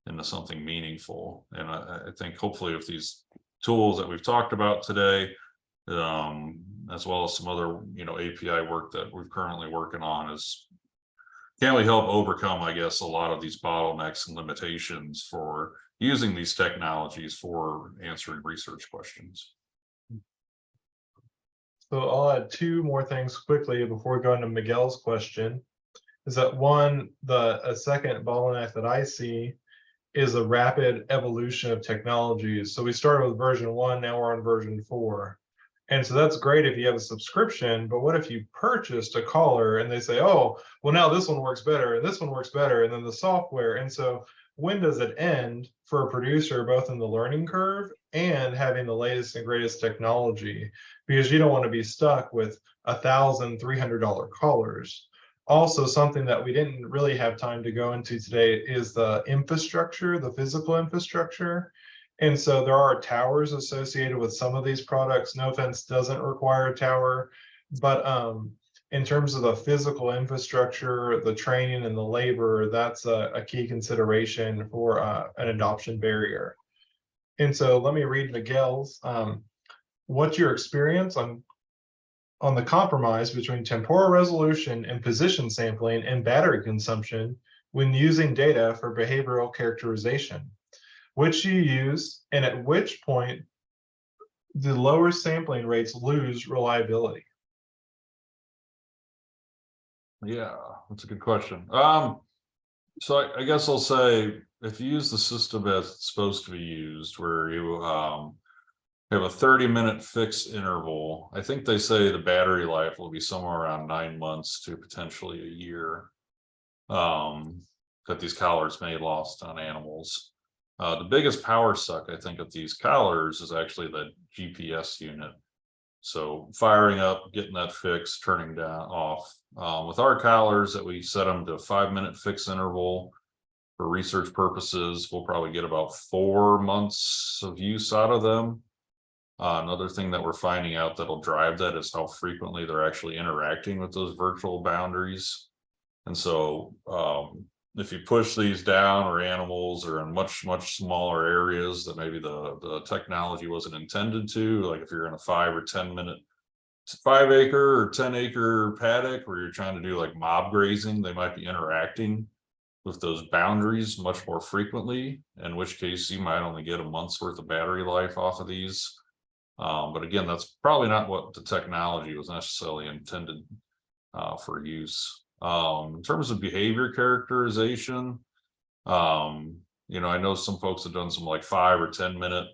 into something meaningful. And I think hopefully if these tools that we've talked about today, as well as some other, you know, API work that we're currently working on, is can we help overcome, I guess, a lot of these bottlenecks and limitations for using these technologies for answering research questions.
So I'll add two more things quickly before we go into Miguel's question. Is that one, a second bottleneck that I see is a rapid evolution of technologies. So we started with version 1, now we're on version 4. And so that's great if you have a subscription, but what if you purchased a collar and they say, oh, well, now this one works better and this one works better, and then the software. And so when does it end for a producer, both in the learning curve and having the latest and greatest technology? Because you don't want to be stuck with $1,300 collars. Also, something that we didn't really have time to go into today is the infrastructure, the physical infrastructure. And so there are towers associated with some of these products. No Fence doesn't require a tower, but in terms of the physical infrastructure, the training and the labor, that's a key consideration for an adoption barrier. And so let me read Miguel's. What's your experience on the compromise between temporal resolution and position sampling and battery consumption when using data for behavioral characterization? Which you use, and at which point the lower sampling rates lose reliability?
Yeah, that's a good question. So I guess I'll say, if you use the system as it's supposed to be used, where you have a 30-minute fixed interval, I think they say the battery life will be somewhere around 9 months to potentially a year, that these collars may lost on animals. The biggest power suck, I think, of these collars is actually the GPS unit. So firing up, getting that fixed, turning down off. With our collars, that we set them to a 5-minute fixed interval for research purposes, we'll probably get about 4 months of use out of them. Another thing that we're finding out that'll drive that is how frequently they're actually interacting with those virtual boundaries. And so if you push these down, or animals are in much smaller areas that maybe the technology wasn't intended to, like if you're in a 5 or 10 minute 5 acre or 10 acre paddock where you're trying to do like mob grazing, they might be interacting with those boundaries much more frequently, in which case you might only get a month's worth of battery life off of these. But again, that's probably not what the technology was necessarily intended for use. In terms of behavior characterization, you know, I know some folks have done some like 5 or 10 minute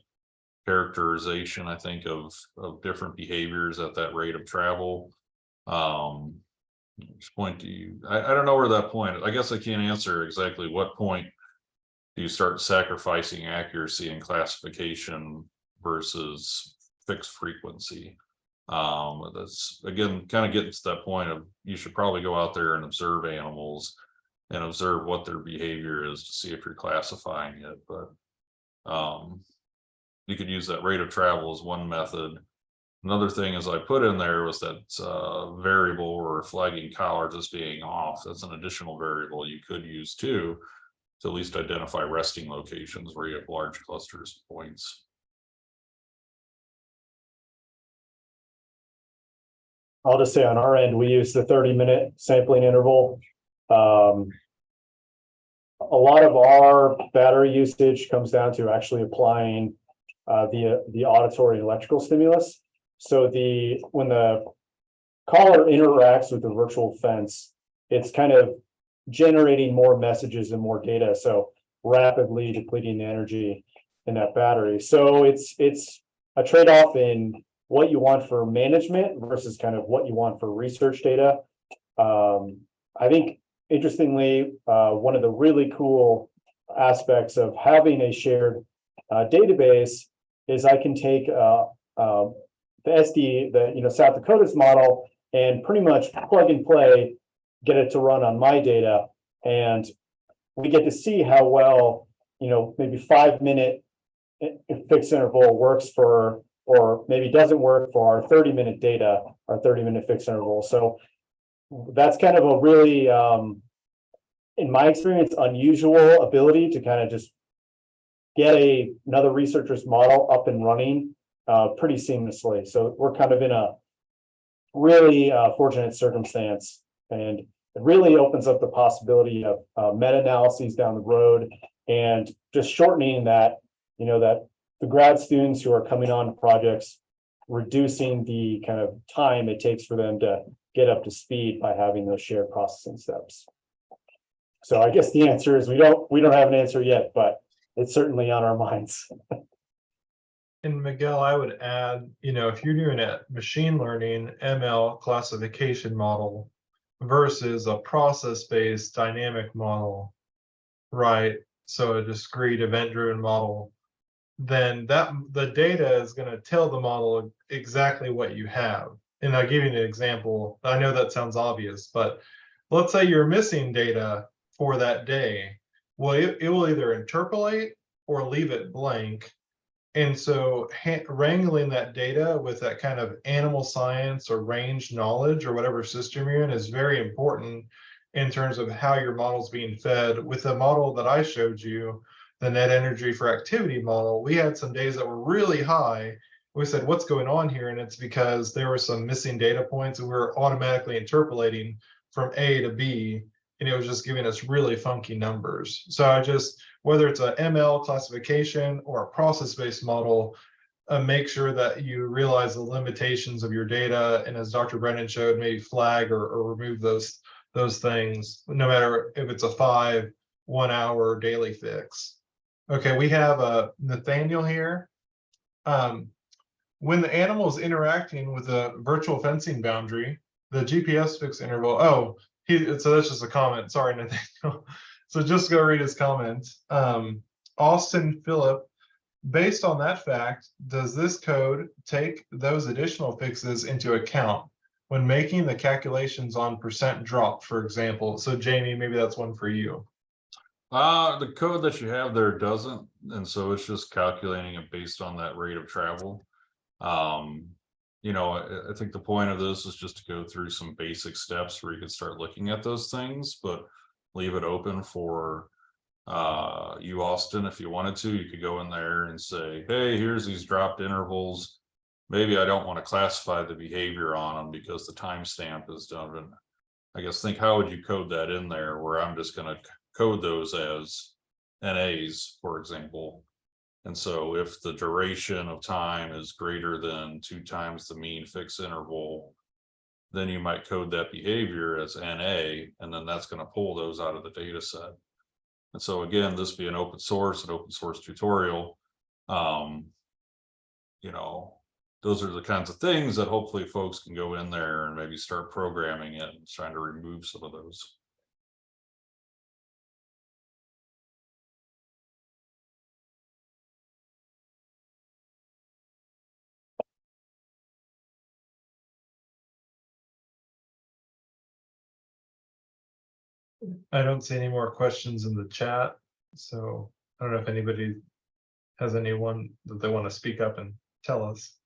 characterization, I think, of different behaviors at that rate of travel. Which point do you, I don't know where that point is. I guess I can't answer exactly what point do you start sacrificing accuracy and classification versus fixed frequency. That's again kind of getting to that point of, you should probably go out there and observe animals and observe what their behavior is to see if you're classifying it. But you could use that rate of travel as one method. Another thing is I put in there was that variable or flagging collars as being off. That's an additional variable you could use too, to at least identify resting locations where you have large clusters of points.
I'll just say on our end, we use the 30-minute sampling interval. A lot of our battery usage comes down to actually applying the auditory electrical stimulus. So when the caller interacts with the virtual fence, it's kind of generating more messages and more data. So rapidly depleting the energy in that battery. So it's a trade-off in what you want for management versus kind of what you want for research data. I think interestingly, one of the really cool aspects of having a shared database is I can take the South Dakota's model and pretty much plug and play, get it to run on my data, and we get to see how well, maybe 5-minute fixed interval works for, or maybe doesn't work for our 30-minute data, our 30-minute fixed interval. So that's kind of a really, in my experience, unusual ability to kind of just get another researcher's model up and running pretty seamlessly. So we're kind of in a really fortunate circumstance, and it really opens up the possibility of meta-analyses down the road, and just shortening that, that the grad students who are coming on to projects, reducing the kind of time it takes for them to get up to speed by having those shared processing steps. So I guess the answer is we don't have an answer yet, but it's certainly on our minds.
And Miguel, I would add, if you're doing a machine learning ML classification model versus a process-based dynamic model, right? So a discrete event-driven model, then the data is going to tell the model exactly what you have. And I'll give you an example. I know that sounds obvious, but let's say you're missing data for that day. Well, it will either interpolate or leave it blank. And so wrangling that data with that kind of animal science or range knowledge or whatever system you're in is very important in terms of how your model's being fed. With the model that I showed you, the net energy for activity model, we had some days that were really high. We said, what's going on here? And it's because there were some missing data points and we were automatically interpolating from A to B, and it was just giving us really funky numbers. So whether it's a ML classification or a process-based model, make sure that you realize the limitations of your data. And as Dr. Brennan showed, maybe flag or remove those things, no matter if it's a 1 hour daily fix. Okay, we have Nathaniel here. When the animal is interacting with a virtual fencing boundary, the GPS fixed interval, so that's just a comment. Sorry, Nathaniel. So just go read his comment. Austin Phillip, based on that fact, does this code take those additional fixes into account when making the calculations on percent drop, for example? So Jamie, maybe that's one for you.
The code that you have there doesn't, and so it's just calculating it based on that rate of travel. I think the point of this is just to go through some basic steps where you can start looking at those things, but leave it open for you, Austin. If you wanted to, you could go in there and say, hey, here's these dropped intervals. Maybe I don't want to classify the behavior on them because the timestamp is done. And I guess think, how would you code that in there where I'm just going to code those as NAs, for example. And so if the duration of time is greater than 2 times the mean fixed interval, then you might code that behavior as NA, and then that's going to pull those out of the data set. And so again, this being an open source tutorial, those are the kinds of things that hopefully folks can go in there and maybe start programming it and trying to remove some of those.
I don't see any more questions in the chat, so I don't know if anybody has anyone that they want to speak up and tell us.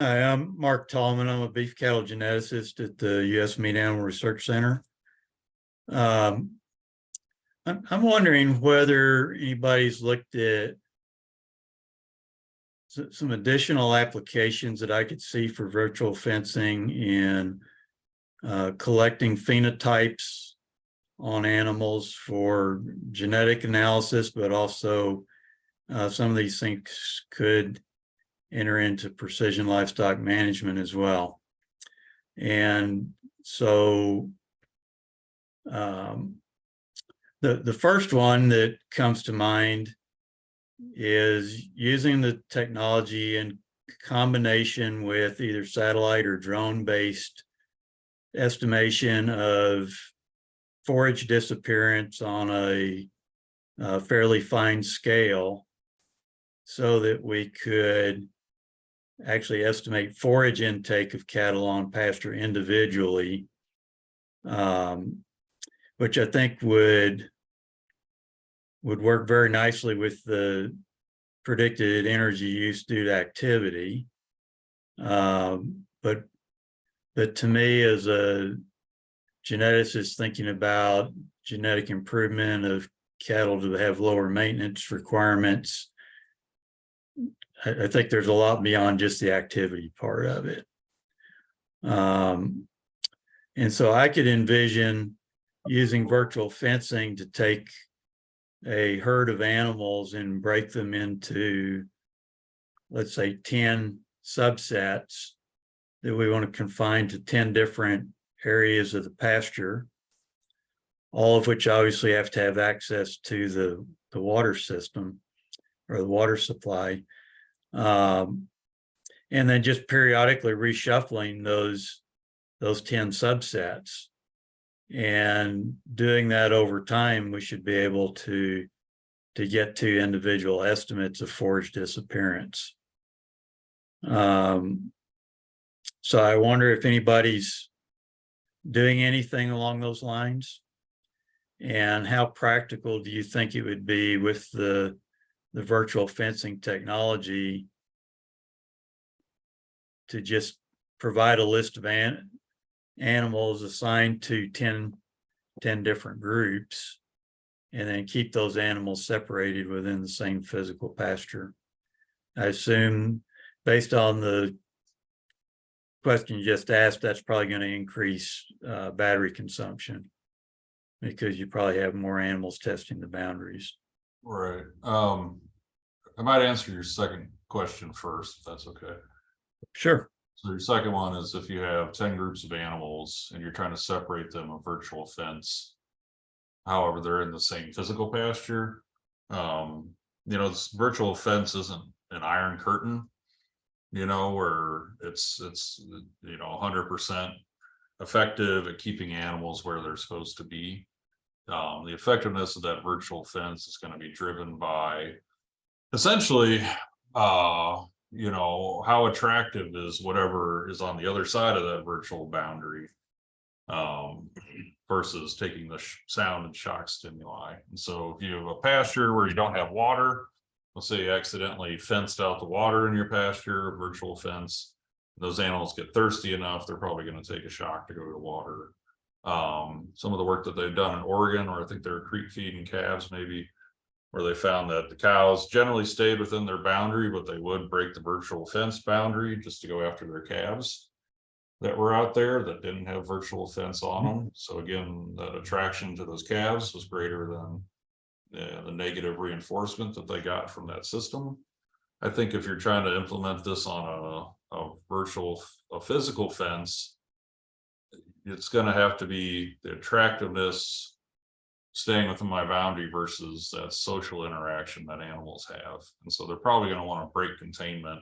Hi, I'm Mark Tallman. I'm a beef cattle geneticist at the U.S. Meat Animal Research Center. I'm wondering whether anybody's looked at some additional applications that I could see for virtual fencing in collecting phenotypes on animals for genetic analysis, but also some of these things could enter into precision livestock management as well. And so the first one that comes to mind is using the technology in combination with either satellite or drone-based estimation of forage disappearance on a fairly fine scale, so that we could actually estimate forage intake of cattle on pasture individually, which I think would work very nicely with the predicted energy use due to activity. But to me, as a geneticist thinking about genetic improvement of cattle to have lower maintenance requirements, I think there's a lot beyond just the activity part of it. And so I could envision using virtual fencing to take a herd of animals and break them into, let's say, 10 subsets that we want to confine to 10 different areas of the pasture, all of which obviously have to have access to the water system or the water supply. And then just periodically reshuffling those 10 subsets. And doing that over time, we should be able to get to individual estimates of forage disappearance. So I wonder if anybody's doing anything along those lines, and how practical do you think it would be with the virtual fencing technology to just provide a list of animals assigned to 10 different groups, and then keep those animals separated within the same physical pasture? I assume, based on the question you just asked, that's probably going to increase battery consumption, because you probably have more animals testing the boundaries.
Right. I might answer your second question first, if that's okay.
Sure.
So your second one is, if you have 10 groups of animals and you're trying to separate them a virtual fence, however, they're in the same physical pasture. This virtual fence isn't an iron curtain, where it's 100% effective at keeping animals where they're supposed to be. The effectiveness of that virtual fence is going to be driven by essentially how attractive is whatever is on the other side of that virtual boundary, versus taking the sound and shock stimuli. And so if you have a pasture where you don't have water, let's say you accidentally fenced out the water in your pasture, a virtual fence, those animals get thirsty enough, they're probably going to take a shock to go to water. Some of the work that they've done in Oregon, or I think they're creek feeding calves maybe, where they found that the cows generally stayed within their boundary, but they would break the virtual fence boundary just to go after their calves that were out there that didn't have virtual fence on them. So again, that attraction to those calves was greater than the negative reinforcement that they got from that system. I think if you're trying to implement this on a physical fence, it's going to have to be the attractiveness staying within my boundary versus that social interaction that animals have. And so they're probably going to want to break containment,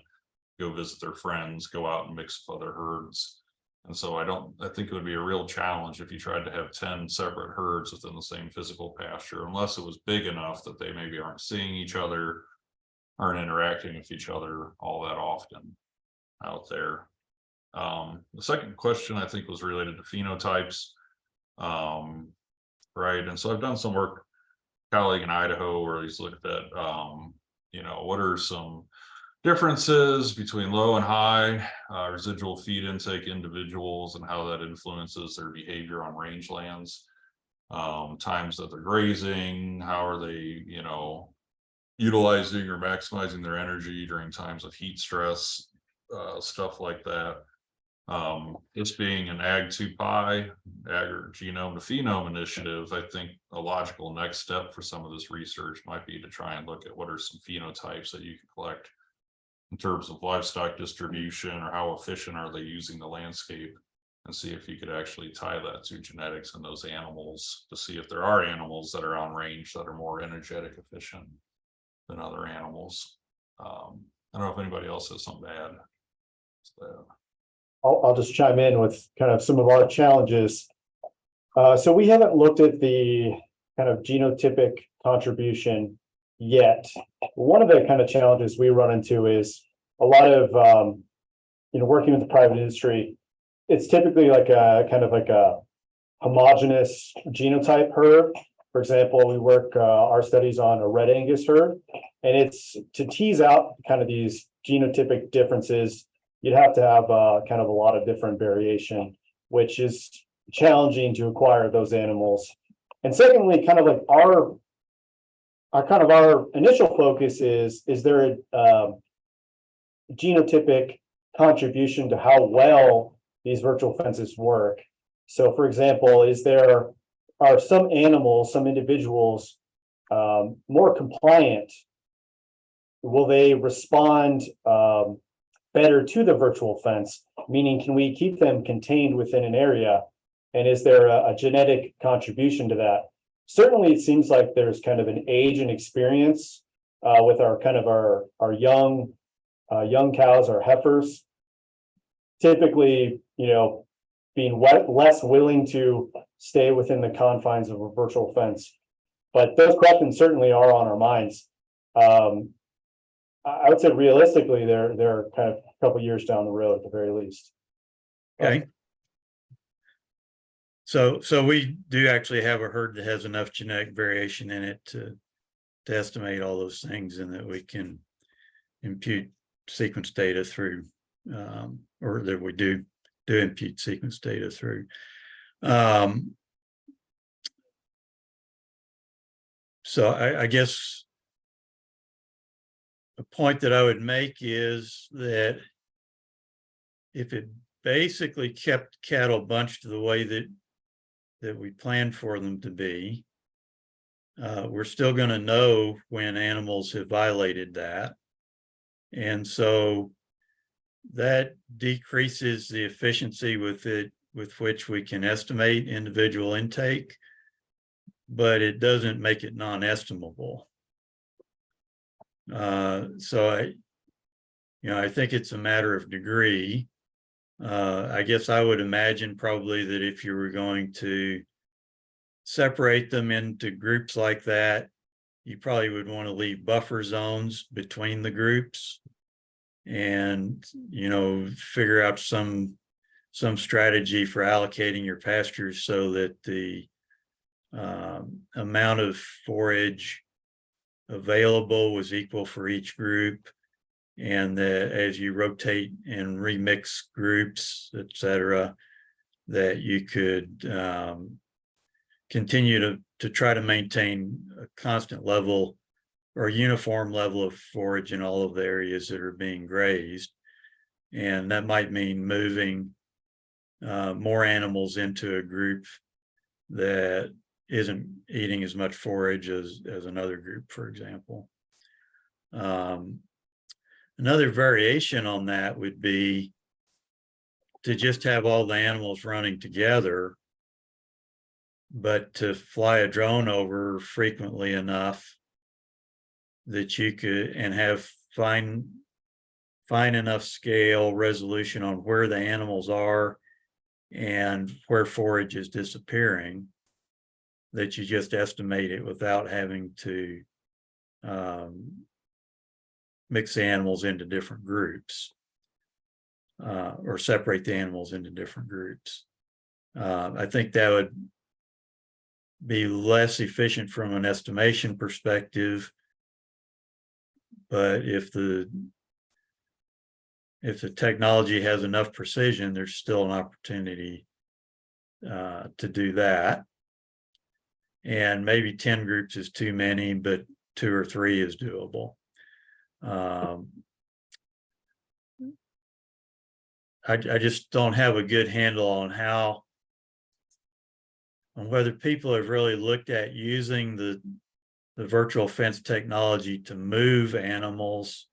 go visit their friends, go out and mix with other herds. And so I think it would be a real challenge if you tried to have 10 separate herds within the same physical pasture, unless it was big enough that they maybe aren't seeing each other, aren't interacting with each other all that often out there. The second question, I think, was related to phenotypes. Right. And so I've done some work, colleague in Idaho, where he's looked at, what are some differences between low and high residual feed intake individuals, and how that influences their behavior on rangelands, times that they're grazing, how are they, utilizing or maximizing their energy during times of heat stress, stuff like that. This being an AG2PI, genome to phenome initiative, I think a logical next step for some of this research might be to try and look at what are some phenotypes that you can collect in terms of livestock distribution, or how efficient are they using the landscape, and see if you could actually tie that to genetics in those animals to see if there are animals that are on range that are more energetic efficient than other animals. I don't know if anybody else has something to add. So,
I'll just chime in with kind of some of our challenges. So we haven't looked at the kind of genotypic contribution yet. One of the kind of challenges we run into is a lot of, working with the private industry, it's typically like a kind of like a homogeneous genotype herd. For example, we work our studies on a red Angus herd, and it's to tease out kind of these genotypic differences. You'd have to have kind of a lot of different variation, which is challenging to acquire those animals. And secondly, kind of like our initial focus is there a genotypic contribution to how well these virtual fences work? So, for example, are some animals, some individuals more compliant? Will they respond better to the virtual fence? Meaning, can we keep them contained within an area? And is there a genetic contribution to that? Certainly, it seems like there's kind of an age and experience with our young cows, our heifers, typically, being less willing to stay within the confines of a virtual fence. But those questions certainly are on our minds. I would say realistically, they're kind of a couple years down the road at the very least.
Okay. So we do actually have a herd that has enough genetic variation in it to estimate all those things, and that we can impute sequence data through, or that we do impute sequence data through. So I guess the point that I would make is that if it basically kept cattle bunched the way that we planned for them to be, we're still going to know when animals have violated that. And so that decreases the efficiency with which we can estimate individual intake, but it doesn't make it non-estimable. So I think it's a matter of degree. I guess I would imagine probably that if you were going to separate them into groups like that, you probably would want to leave buffer zones between the groups, and figure out some strategy for allocating your pastures so that the amount of forage available was equal for each group, and that as you rotate and remix groups, etc., that you could continue to try to maintain a constant level or a uniform level of forage in all of the areas that are being grazed. And that might mean moving more animals into a group that isn't eating as much forage as another group, for example. Another variation on that would be to just have all the animals running together, but to fly a drone over frequently enough that you could, and have fine enough scale resolution on where the animals are and where forage is disappearing, that you just estimate it without having to mix the animals into different groups, or separate the animals into different groups. I think that would be less efficient from an estimation perspective, but if the technology has enough precision, there's still an opportunity to do that. And maybe 10 groups is too many, but 2 or 3 is doable. I just don't have a good handle on whether people have really looked at using the virtual fence technology to move animals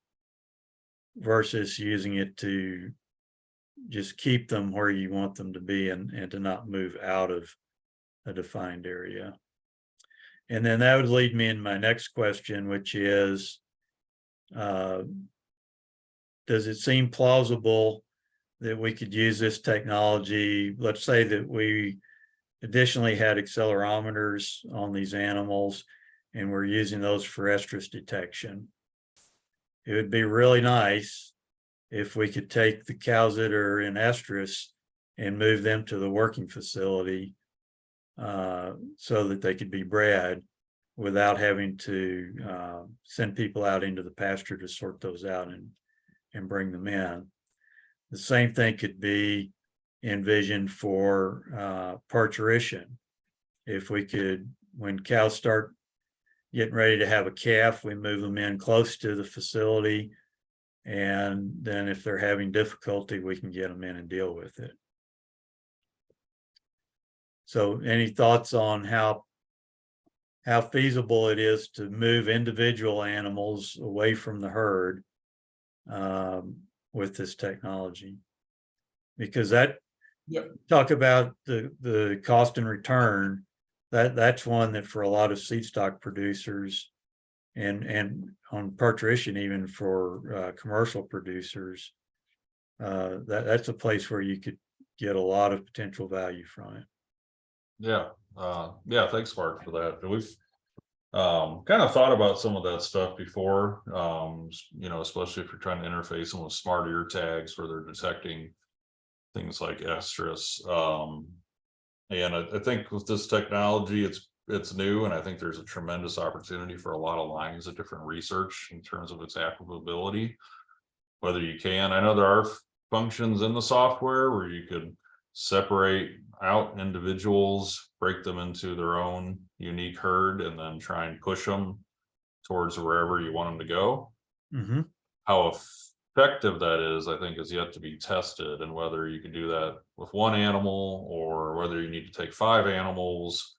versus using it to just keep them where you want them to be and to not move out of a defined area. And then that would lead me in my next question, which is, does it seem plausible that we could use this technology? Let's say that we additionally had accelerometers on these animals and we're using those for estrus detection. It would be really nice if we could take the cows that are in estrus and move them to the working facility so that they could be bred without having to send people out into the pasture to sort those out and bring them in. The same thing could be envisioned for parturition. If we could, when cows start getting ready to have a calf, we move them in close to the facility. And then if they're having difficulty, we can get them in and deal with it. So any thoughts on how feasible it is to move individual animals away from the herd with this technology? Because talk about the cost and return, that's one that for a lot of seed stock producers and on parturition, even for commercial producers, that's a place where you could get a lot of potential value from it.
Yeah. Thanks, Mark, for that. We've kind of thought about some of that stuff before, especially if you're trying to interface them with smart ear tags where they're detecting things like estrus. And I think with this technology, it's new, and I think there's a tremendous opportunity for a lot of lines of different research in terms of its applicability. Whether you can, I know there are functions in the software where you could separate out individuals, break them into their own unique herd, and then try and push them towards wherever you want them to go.
Mm-hmm.
How effective that is, I think, is yet to be tested, and whether you can do that with one animal or whether you need to take 5 animals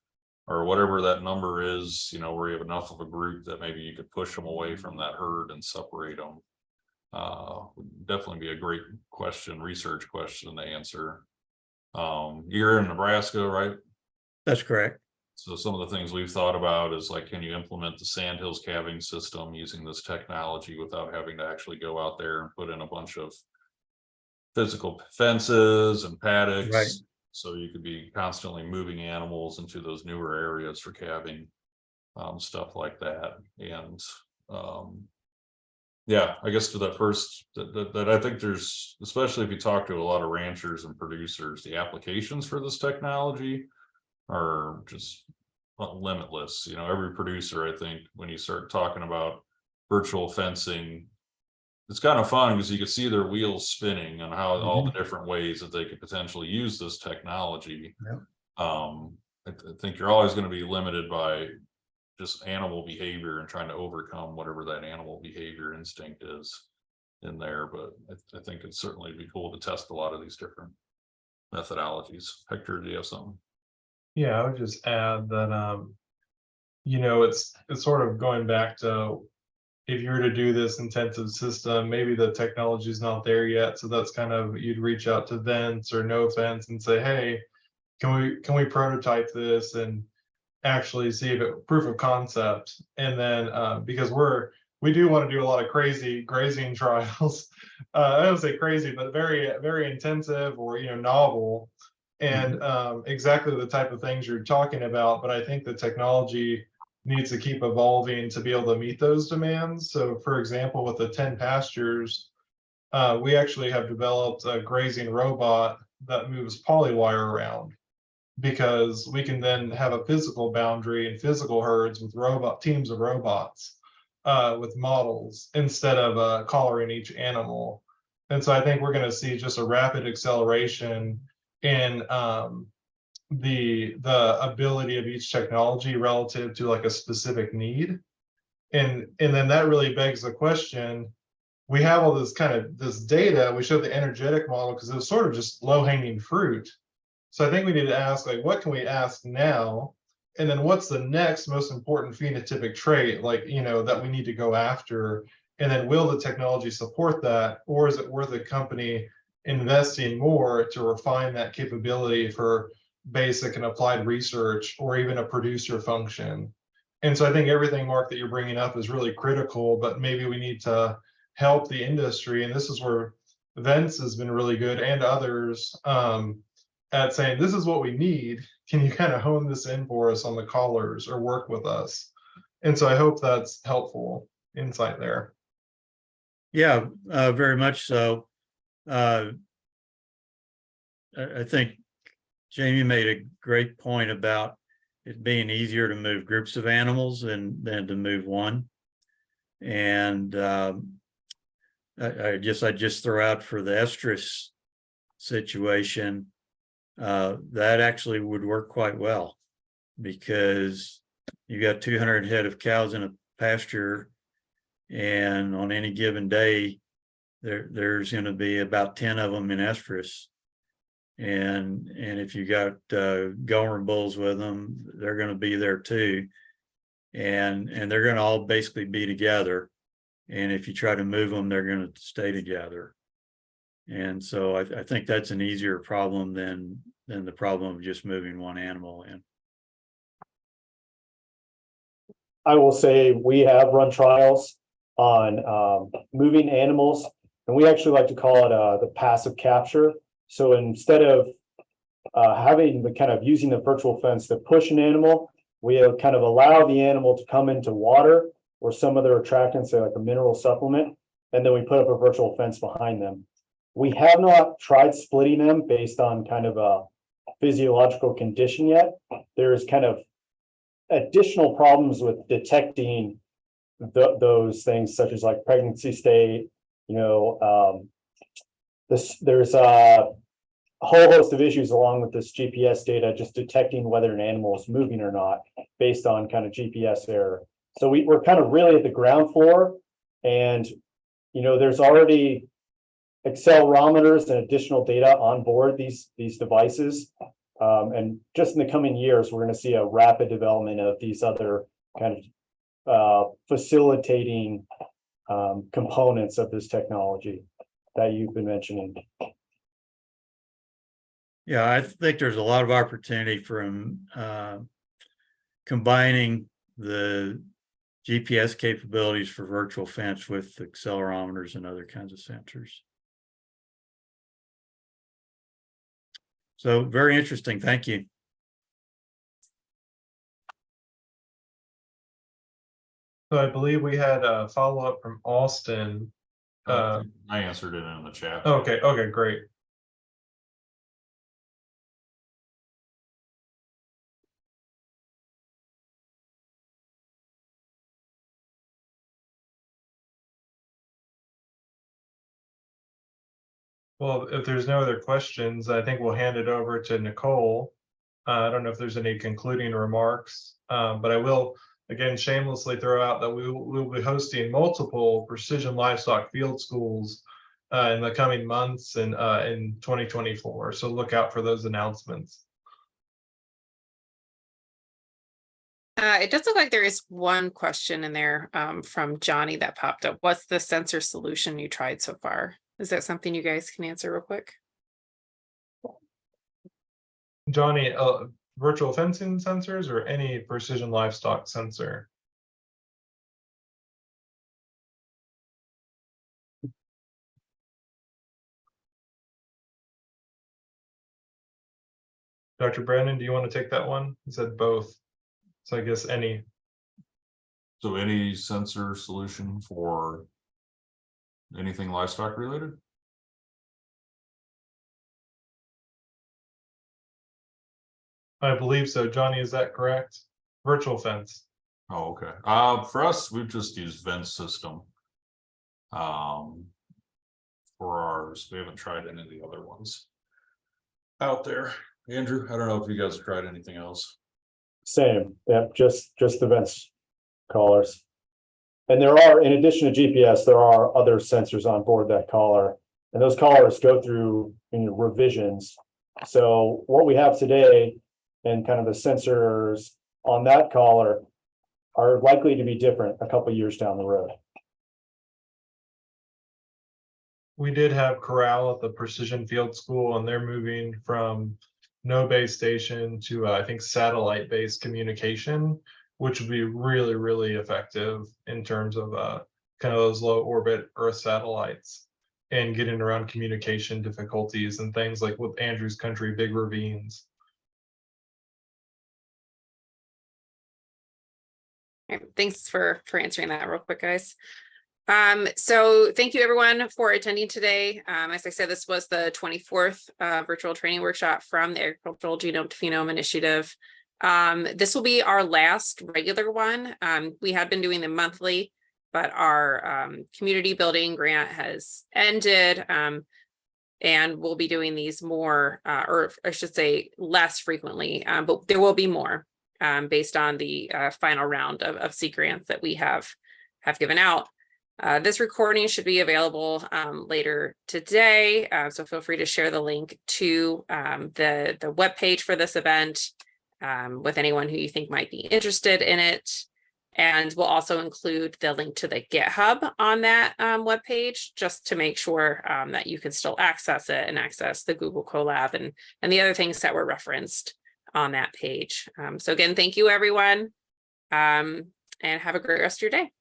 or whatever that number is, where you have enough of a group that maybe you could push them away from that herd and separate them. Would definitely be a great research question to answer. You're in Nebraska, right?
That's correct.
So some of the things we've thought about is like, can you implement the sandhills calving system using this technology without having to actually go out there and put in a bunch of physical fences and paddocks?
Right.
So you could be constantly moving animals into those newer areas for calving, stuff like that. And I guess to that first, that I think there's, especially if you talk to a lot of ranchers and producers, the applications for this technology are just limitless. Every producer, I think, when you start talking about virtual fencing, it's kind of fun because you can see their wheels spinning and how all the different ways that they could potentially use this technology.
Yep.
I think you're always going to be limited by just animal behavior and trying to overcome whatever that animal behavior instinct is in there. But I think it'd certainly be cool to test a lot of these different methodologies. Hector, do you have something?
Yeah, I would just add that it's sort of going back to, if you were to do this intensive system, maybe the technology is not there yet. So that's kind of, you'd reach out to Vents or No Fence and say, hey, can we prototype this and actually see if it proof of concept? And then because we do want to do a lot of crazy grazing trials. I don't say crazy, but very, very intensive or novel, and exactly the type of things you're talking about. But I think the technology needs to keep evolving to be able to meet those demands. So for example, with the 10 pastures, we actually have developed a grazing robot that moves polywire around, because we can then have a physical boundary and physical herds with teams of robots with models instead of collaring each animal. And so I think we're going to see just a rapid acceleration in the ability of each technology relative to like a specific need. And then that really begs the question, we have all this this data. We showed the energetic model because it was sort of just low hanging fruit. So I think we need to ask, like, what can we ask now? And then what's the next most important phenotypic trait, like, that we need to go after? And then will the technology support that? Or is it worth a company investing more to refine that capability for basic and applied research, or even a producer function? And so I think everything, Mark, that you're bringing up is really critical, but maybe we need to help the industry. And this is where Vince has been really good, and others, at saying, this is what we need. Can you kind of hone this in for us on the collars, or work with us? And so I hope that's helpful insight there.
Yeah, very much so. I think Jamie made a great point about it being easier to move groups of animals than to move one. And I just throw out for the estrus situation, that actually would work quite well, because you got 200 head of cows in a pasture, and on any given day there's going to be about 10 of them in estrus, and if you got Gomer bulls with them, they're going to be there too, and they're going to all basically be together, and if you try to move them, they're going to stay together. And so I think that's an easier problem than the problem of just moving one animal in.
I will say we have run trials on moving animals, and we actually like to call it the passive capture. So instead of having the kind of using the virtual fence to push an animal, we kind of allow the animal to come into water or some other attractant, say like a mineral supplement, and then we put up a virtual fence behind them. We have not tried splitting them based on kind of a physiological condition yet. There's kind of additional problems with detecting those things, such as like pregnancy state. There's a whole host of issues along with this GPS data, just detecting whether an animal is moving or not based on kind of GPS error. So we're kind of really at the ground floor, and there's already accelerometers and additional data on board these devices. And just in the coming years, we're going to see a rapid development of these other kind of facilitating components of this technology that you've been mentioning.
Yeah, I think there's a lot of opportunity from combining the GPS capabilities for virtual fence with accelerometers and other kinds of sensors. So very interesting. Thank you.
So I believe we had a follow-up from Austin.
I answered it in the chat.
Okay, great. Well, if there's no other questions, I think we'll hand it over to Nicole. I don't know if there's any concluding remarks, but I will, again, shamelessly throw out that we'll be hosting multiple precision livestock field schools in the coming months and in 2024. So look out for those announcements.
It does look like there is one question in there from Johnny that popped up. What's the sensor solution you tried so far? Is that something you guys can answer real quick?
Johnny, virtual fencing sensors or any precision livestock sensor? Dr. Brandon, do you want to take that one? He said both. So I guess any.
So any sensor solution for anything livestock related?
I believe so. Johnny, is that correct? Virtual fence.
Oh, okay. For us, we've just used Vent system. For ours, we haven't tried any of the other ones out there. Andrew, I don't know if you guys have tried anything else.
Same, yeah, just the vents collars. And there are, in addition to GPS, there are other sensors on board that collar. And those collars go through revisions. So what we have today and kind of the sensors on that collar are likely to be different a couple years down the road.
We did have corral at the Precision Field School, and they're moving from no base station to I think satellite based communication, which would be really, really effective in terms of kind of those low orbit Earth satellites and getting around communication difficulties and things like with Andrew's country, big ravines.
All right, thanks for answering that real quick, guys. So thank you everyone for attending today. As I said, this was the 24th virtual training workshop from the Agricultural Genome to Phenome Initiative. This will be our last regular one. We had been doing them monthly, but our community building grant has ended, and we'll be doing these more, or I should say less frequently, but there will be more based on the final round of seed grants that we have given out. This recording should be available later today, so feel free to share the link to the webpage for this event with anyone who you think might be interested in it. And we'll also include the link to the GitHub on that webpage, just to make sure that you can still access it and access the Google Colab and the other things that were referenced on that page. So again, thank you everyone, and have a great rest of your day.